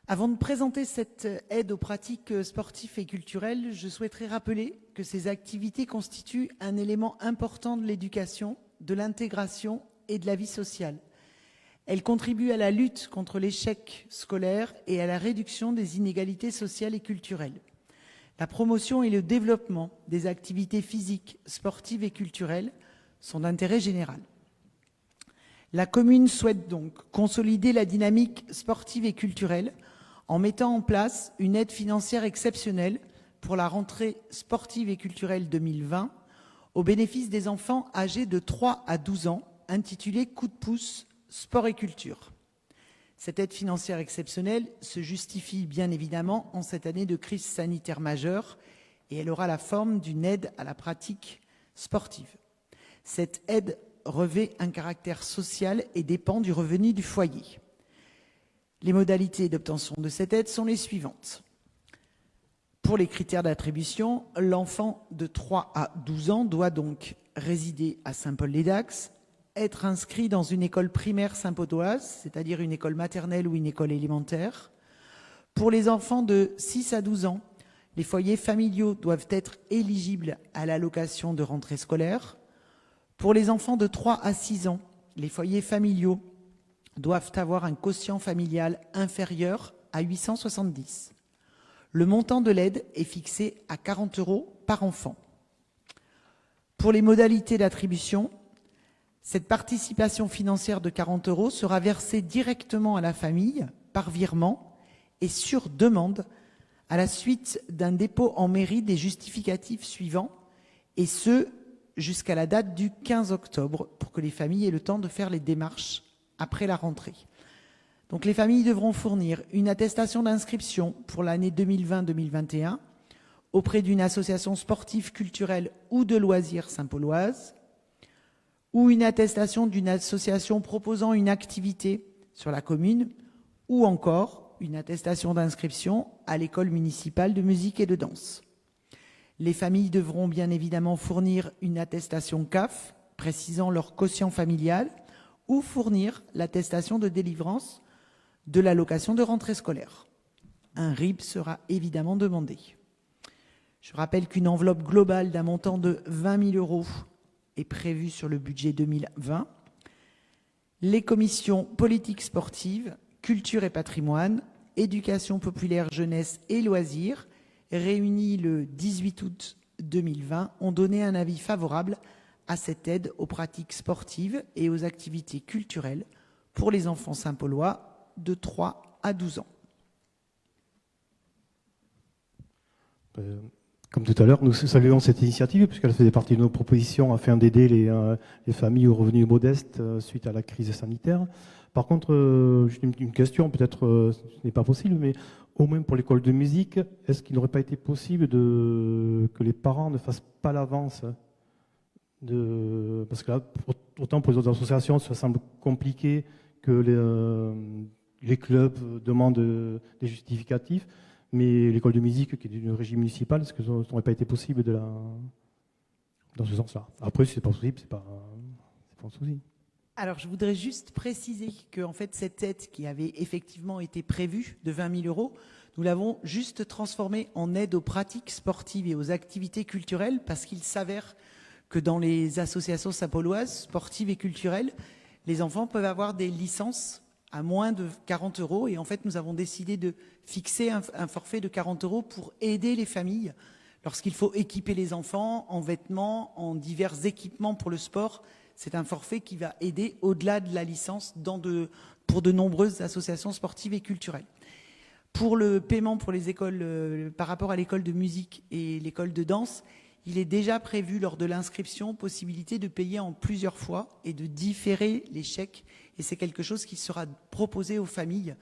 Avant de présenter cette aide aux pratiques sportives et culturelles, je souhaiterais rappeler que ces activités constituent un élément important de l'éducation, de l'intégration et de la vie sociale. Elles contribuent à la lutte contre l'échec scolaire et à la réduction des inégalités sociales et culturelles. La promotion et le développement des activités physiques, sportives et culturelles sont d'intérêt général. La commune souhaite donc consolider la dynamique sportive et culturelle en mettant en place une aide financière exceptionnelle pour la rentrée sportive et culturelle 2020 au bénéfice des enfants âgés de 3 à 12 ans, intitulée Coup de pouce sport et culture. Cette aide financière exceptionnelle se justifie bien évidemment en cette année de crise sanitaire majeure et elle aura la forme d'une aide à la pratique sportive. Cette aide revêt un caractère social et dépend du revenu du foyer. Les modalités d'obtention de cette aide sont les suivantes. Pour les critères d'attribution, l'enfant de 3 à 12 ans doit donc résider à Saint-Paul-les-Dax, être inscrit dans une école primaire saint-paudoise, c'est-à-dire une école maternelle ou une école élémentaire. Pour les enfants de 6 à 12 ans, les foyers familiaux doivent être éligibles à l'allocation de rentrée scolaire. Pour les enfants de 3 à 6 ans, les foyers familiaux doivent avoir un quotient familial inférieur à 870. Le montant de l'aide est fixé à 40 € par enfant. Pour les modalités d'attribution, cette participation financière de 40 € sera versée directement à la famille par virement et sur demande à la suite d'un dépôt en mairie des justificatifs suivants, et ce jusqu'à la date du 15 octobre pour que les familles aient le temps de faire les démarches après la rentrée. Donc les familles devront fournir une attestation d'inscription pour l'année 2020-2021 auprès d'une association sportive, culturelle ou de loisirs saint-pauloise, ou une attestation d'une association proposant une activité sur la commune, ou encore une attestation d'inscription à l'école municipale de musique et de danse. Les familles devront bien évidemment fournir une attestation CAF précisant leur quotient familial ou fournir l'attestation de délivrance de l'allocation de rentrée scolaire. Un RIB sera évidemment demandé. Je rappelle qu'une enveloppe globale d'un montant de 20 000 € est prévue sur le budget 2020. Les commissions politiques sportives, culture et patrimoine, éducation populaire, jeunesse et loisirs, réunies le 18 août 2020, ont donné un avis favorable à cette aide aux pratiques sportives et aux activités culturelles pour les enfants saint-paulois de 3 à 12 ans. Comme tout à l'heure, nous saluons cette initiative puisqu'elle faisait partie de nos propositions afin d'aider les familles aux revenus modestes suite à la crise sanitaire. Par contre, j'ai une question, peut-être ce n'est pas possible, mais au moins pour l'école de musique, est-ce qu'il n'aurait pas été possible que les parents ne fassent pas l'avance parce que là, autant pour les autres associations, ça semble compliqué que les clubs demandent des justificatifs. Mais l'école de musique, qui est d'une régie municipale, est-ce que ça n'aurait pas été possible dans ce sens-là? Après, si ce n'est pas possible, c'est pas un souci. Alors, je voudrais juste préciser que en fait, cette aide qui avait effectivement été prévue de 20 000 €, nous l'avons juste transformée en aide aux pratiques sportives et aux activités culturelles parce qu'il s'avère que dans les associations saint-pauloises, sportives et culturelles, les enfants peuvent avoir des licences à moins de 40 € et en fait nous avons décidé de fixer un forfait de 40 € pour aider les familles lorsqu'il faut équiper les enfants en vêtements, en divers équipements pour le sport. C'est un forfait qui va aider au-delà de la licence pour de nombreuses associations sportives et culturelles. Pour le paiement pour les écoles, par rapport à l'école de musique et l'école de danse, il est déjà prévu lors de l'inscription possibilité de payer en plusieurs fois et de différer les chèques. Et c'est quelque chose qui sera proposé aux familles.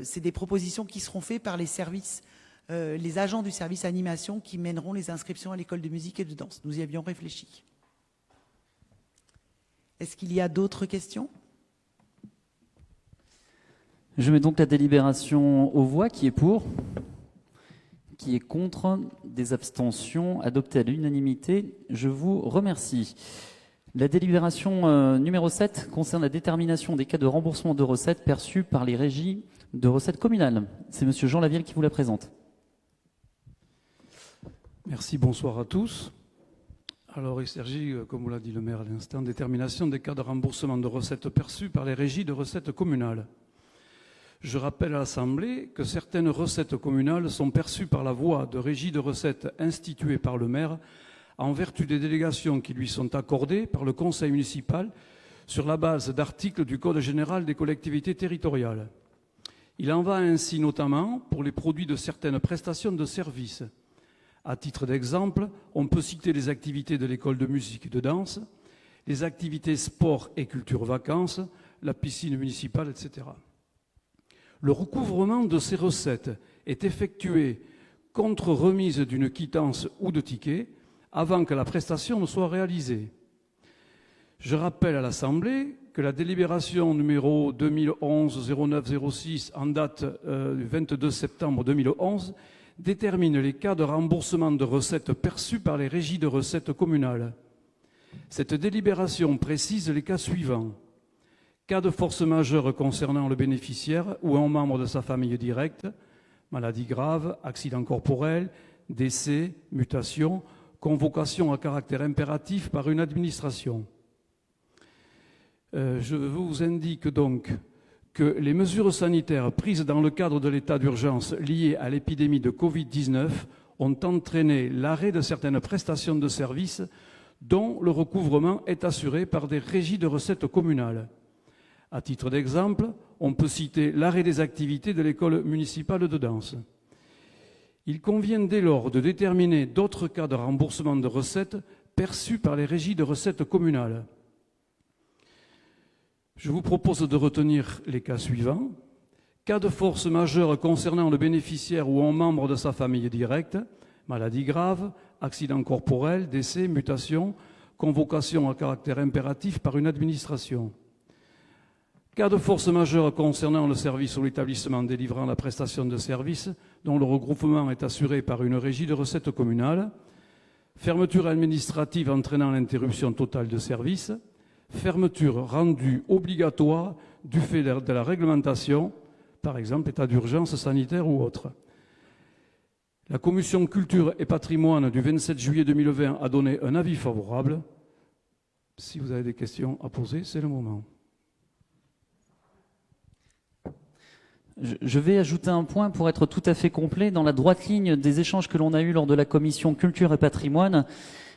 C'est des propositions qui seront faites par les services, les agents du service animation qui mèneront les inscriptions à l'école de musique et de danse. Nous y avions réfléchi. Est-ce qu'il y a d'autres questions ? Je mets donc la délibération aux voix. Qui est pour ? Qui est contre? Des abstentions? Adopté à l'unanimité. Je vous remercie. La délibération numéro 7 concerne la détermination des cas de remboursement de recettes perçues par les régies de recettes communales. C'est monsieur Jean Lavielle qui vous la présente. Merci, bonsoir à tous. Alors, il s'agit, comme vous l'a dit le maire à l'instant, détermination des cas de remboursement de recettes perçues par les régies de recettes communales. Je rappelle à l'Assemblée que certaines recettes communales sont perçues par la voie de régies de recettes instituées par le maire en vertu des délégations qui lui sont accordées par le conseil municipal sur la base d'articles du Code général des collectivités territoriales. Il en va ainsi notamment pour les produits de certaines prestations de services. À titre d'exemple, on peut citer les activités de l'école de musique et de danse, les activités sport et culture vacances, la piscine municipale, etc. Le recouvrement de ces recettes est effectué contre remise d'une quittance ou de ticket avant que la prestation ne soit réalisée. Je rappelle à l'Assemblée que la délibération numéro 2011-09-06 en date du 22 septembre 2011 détermine les cas de remboursement de recettes perçues par les régies de recettes communales. Cette délibération précise les cas suivants. Cas de force majeure concernant le bénéficiaire ou un membre de sa famille directe, maladie grave, accident corporel, décès, mutation, convocation à caractère impératif par une administration. Je vous indique donc que les mesures sanitaires prises dans le cadre de l'état d'urgence lié à l'épidémie de Covid-19 ont entraîné l'arrêt de certaines prestations de services dont le recouvrement est assuré par des régies de recettes communales. À titre d'exemple, on peut citer l'arrêt des activités de l'école municipale de danse. Il convient dès lors de déterminer d'autres cas de remboursement de recettes perçus par les régies de recettes communales. Je vous propose de retenir les cas suivants. Cas de force majeure concernant le bénéficiaire ou un membre de sa famille directe, maladie grave, accident corporel, décès, mutation, convocation à caractère impératif par une administration. Cas de force majeure concernant le service ou l'établissement délivrant la prestation de service dont le regroupement est assuré par une régie de recettes communales. Fermeture administrative entraînant l'interruption totale de service. Fermeture rendue obligatoire du fait de la réglementation, par exemple état d'urgence sanitaire ou autre. La commission culture et patrimoine du 27 juillet 2020 a donné un avis favorable. Si vous avez des questions à poser, c'est le moment. Je vais ajouter un point pour être tout à fait complet. Dans la droite ligne des échanges que l'on a eus lors de la commission culture et patrimoine,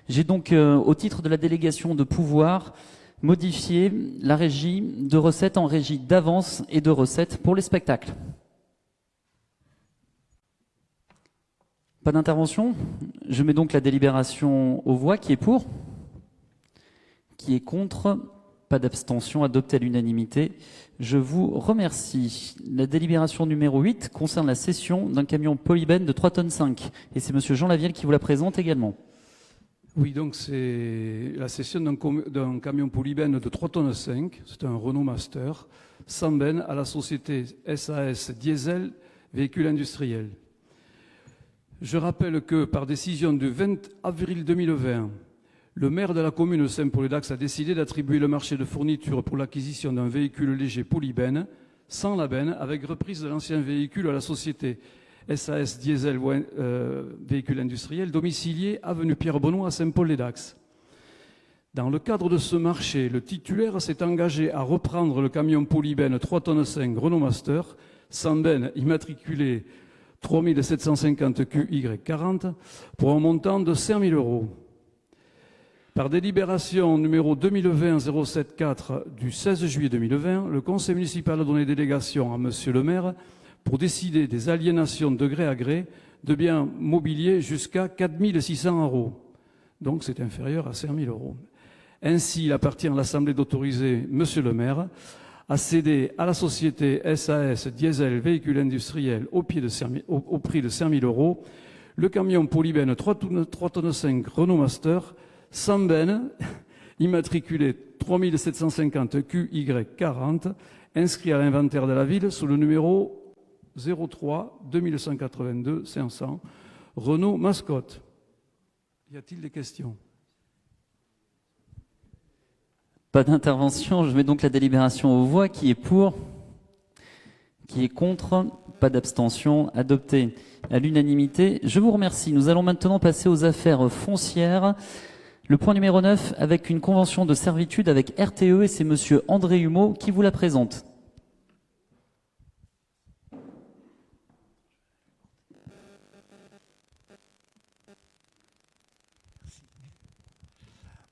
j'ai donc, au titre de la délégation de pouvoir, modifié la régie de recettes en régie d'avance et de recettes pour les spectacles. Pas d'intervention? Je mets donc la délibération aux voix. Qui est pour? Qui est contre? Pas d'abstention, adopté à l'unanimité. Je vous remercie. La délibération numéro 8 concerne la cession d'un camion polybène de 3,5 tonnes. Et c'est monsieur Jean Lavielle qui vous la présente également. Oui, donc c'est la cession d'un camion polybène de 3,5 tonnes. C'est un Renault Master, sans benne, à la société SAS Diesel Véhicules Industriels. Je rappelle que par décision du 20 avril 2020, le maire de la commune de Saint-Paul-et-Dax a décidé d'attribuer le marché de fourniture pour l'acquisition d'un véhicule léger polybène, sans la benne, avec reprise de l'ancien véhicule à la société SAS Diesel Véhicules Industriels, domicilié avenue Pierre-Benoît à Saint-Paul-et-Dax. Dans le cadre de ce marché, le titulaire s'est engagé à reprendre le camion polybène 3,5 tonnes Renault Master, sans benne, immatriculé 3750 QY40, pour un montant de 5 000 €. Par délibération numéro 2020-074 du 16 juillet 2020, le conseil municipal a donné délégation à monsieur le maire pour décider des aliénations de gré à gré de biens mobiliers jusqu'à 4 600 €. Donc c'est inférieur à 5 000 €. Ainsi, il appartient à l'Assemblée d'autoriser monsieur le maire à céder à la société SAS Diesel Véhicules Industriels au prix de 5 000 € le camion polybène 3,5 tonnes Renault Master sans benne, immatriculé 3750 QY40, inscrit à l'inventaire de la ville sous le numéro 03 2182 500, Renault Mascotte. Y a-t-il des questions? Pas d'intervention. Je mets donc la délibération aux voix. Qui est pour? Qui est contre? Pas d'abstention. Adopté à l'unanimité. Je vous remercie. Nous allons maintenant passer aux affaires foncières. Le point numéro 9, avec une convention de servitude avec RTE, et c'est monsieur André Humeau qui vous la présente.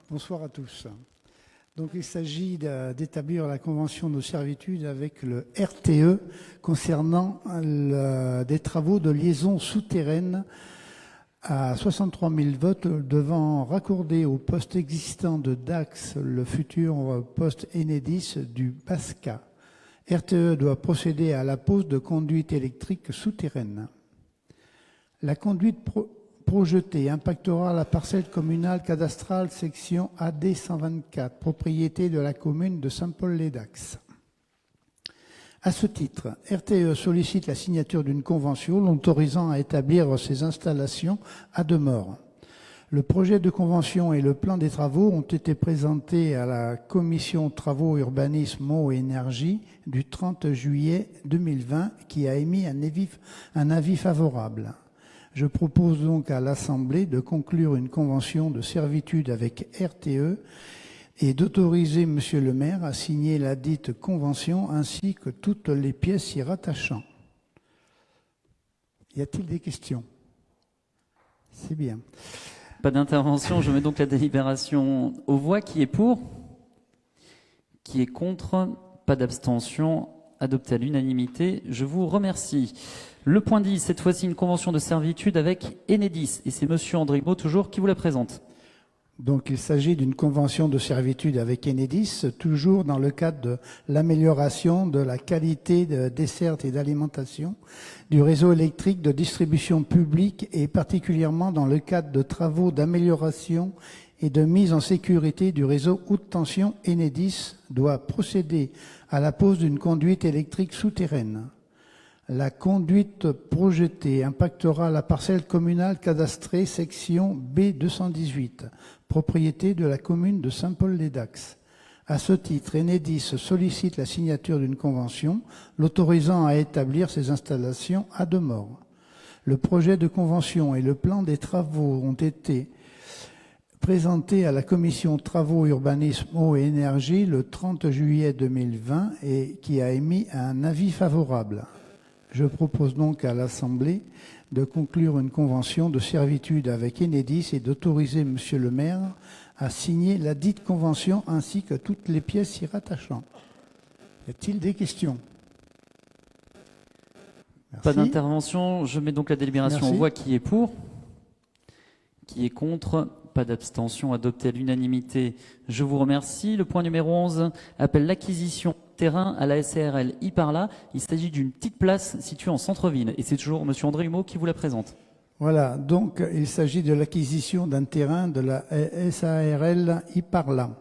Bonsoir à tous. Donc il s'agit d'établir la convention de servitude avec le RTE concernant des travaux de liaison souterraine à 63 000 votes devant raccorder au poste existant de Dax le futur poste Enedis du BASCA. RTE doit procéder à la pose de conduites électriques souterraines. La conduite projetée impactera la parcelle communale cadastrale section AD 124, propriété de la commune de Saint-Paul-les-Dax. À ce titre, RTE sollicite la signature d'une convention l'autorisant à établir ces installations à demeure. Le projet de convention et le plan des travaux ont été présentés à la commission travaux, urbanisme, eau et énergie du 30 juillet 2020 qui a émis un avis favorable. Je propose donc à l'Assemblée de conclure une convention de servitude avec RTE et d'autoriser monsieur le maire à signer la dite convention ainsi que toutes les pièces y rattachant. Y a-t-il des questions? C'est bien. Pas d'intervention. Je mets donc la délibération aux voix. Qui est pour? Qui est contre? Pas d'abstention. Adopté à l'unanimité. Je vous remercie. Le point 10, cette fois-ci une convention de servitude avec Enedis. Et c'est monsieur André Humeau toujours qui vous la présente. Donc il s'agit d'une convention de servitude avec Enedis, toujours dans le cadre de l'amélioration de la qualité de desserte et d'alimentation du réseau électrique de distribution publique et particulièrement dans le cadre de travaux d'amélioration et de mise en sécurité du réseau haute tension Enedis doit procéder à la pose d'une conduite électrique souterraine. La conduite projetée impactera la parcelle communale cadastrée section B218, propriété de la commune de Saint-Paul-les-Dax. À ce titre, Enedis sollicite la signature d'une convention l'autorisant à établir ces installations à demeure. Le projet de convention et le plan des travaux ont été présentés à la commission Travaux, Urbanisme, Eau et Énergie le 30 juillet 2020 et qui a émis un avis favorable. Je propose donc à l'Assemblée de conclure une convention de servitude avec Enedis et d'autoriser Monsieur le maire à signer la dite convention ainsi que toutes les pièces y rattachant. Y a-t-il des questions? Merci. Pas d'intervention. Je mets donc la délibération Merci. aux voix. Qui est pour? Qui est contre? Pas d'abstention. Adopté à l'unanimité. Je vous remercie. Le point numéro 11 appelle l'acquisition terrain à la SARL Iparla. Il s'agit d'une petite place située en centre-ville. Et c'est toujours M. André Humeau qui vous la présente. Voilà, donc il s'agit de l'acquisition d'un terrain de la SARL Iparla.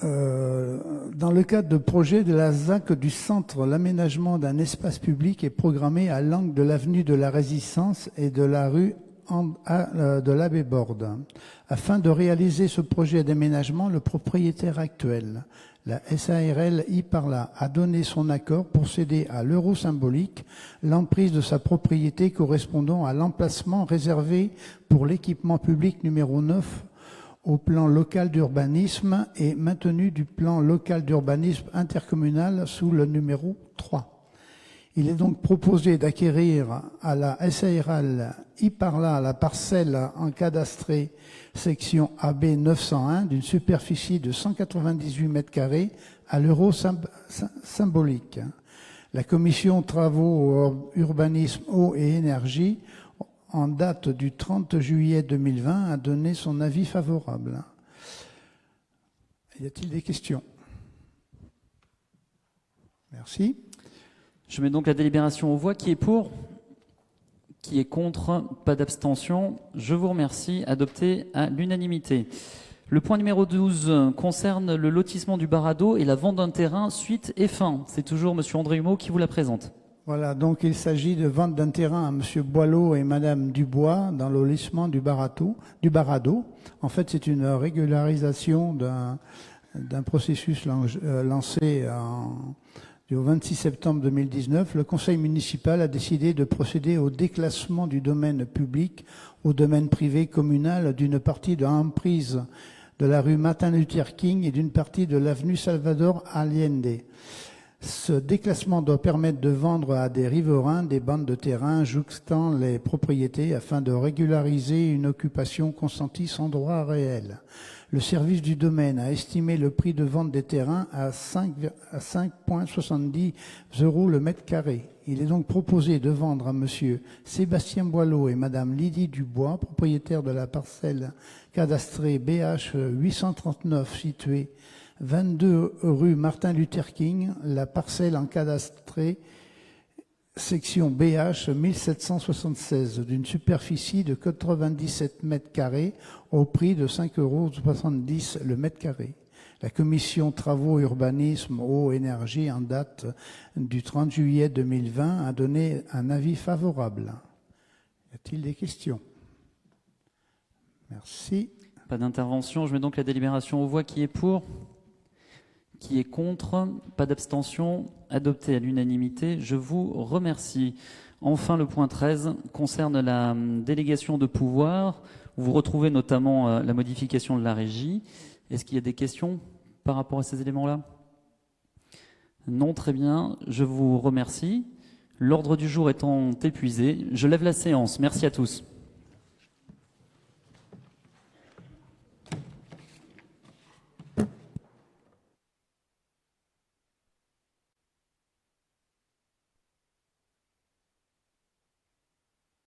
Dans le cadre de projet de la ZAC du centre, l'aménagement d'un espace public est programmé à l'angle de l'avenue de la Résistance et de la rue de l'Abbé Borde. Afin de réaliser ce projet d'aménagement, le propriétaire actuel, la SARL Iparla, a donné son accord pour céder à l'euro symbolique l'emprise de sa propriété correspondant à l'emplacement réservé pour l'équipement public numéro 9 au plan local d'urbanisme et maintenu du plan local d'urbanisme intercommunal sous le numéro 3. Il est donc proposé d'acquérir à la SARL Iparla la parcelle encadastrée section AB 901 d'une superficie de 198 m² à l'euro symbolique. La commission Travaux, Urbanisme, Eau et Énergie, en date du 30 juillet 2020, a donné son avis favorable. Y a-t-il des questions? Merci. Je mets donc la délibération aux voix. Qui est pour? Qui est contre? Pas d'abstention. Je vous remercie. Adopté à l'unanimité. Le point numéro 12 concerne le lotissement du Barado et la vente d'un terrain suite et fin. C'est toujours M. André Humeau qui vous la présente. Voilà, donc il s'agit de vente d'un terrain à M. Boileau et Mme Dubois dans le lotissement du Barado. En fait, c'est une régularisation d'un processus lancé au 26 septembre 2019. Le conseil municipal a décidé de procéder au déclassement du domaine public au domaine privé communal d'une partie de l'emprise de la rue Martin Luther King et d'une partie de l'avenue Salvador Allende. Ce déclassement doit permettre de vendre à des riverains des bandes de terrain jouxtant les propriétés afin de régulariser une occupation consentie sans droit réel. Le service du domaine a estimé le prix de vente des terrains à 5,70 € le mètre carré. Il est donc proposé de vendre à M. Sébastien Boileau et Mme Lydie Dubois, propriétaires de la parcelle cadastrée BH 839 située 22 rue Martin Luther King, la parcelle encadastrée section BH 1776 d'une superficie de 97 m² au prix de 5,70 € le mètre carré. La commission Travaux, Urbanisme, Eau, Énergie en date du 30 juillet 2020 a donné un avis favorable. Y a-t-il des questions? Merci. Pas d'intervention. Je mets donc la délibération aux voix. Qui est pour? Qui est contre? Pas d'abstention. Adopté à l'unanimité. Je vous remercie. Enfin, le point 13 concerne la délégation de pouvoir. Vous retrouvez notamment la modification de la régie. Est-ce qu'il y a des questions par rapport à ces éléments-là? Non, très bien. Je vous remercie. L'ordre du jour étant épuisé, je lève la séance. Merci à tous.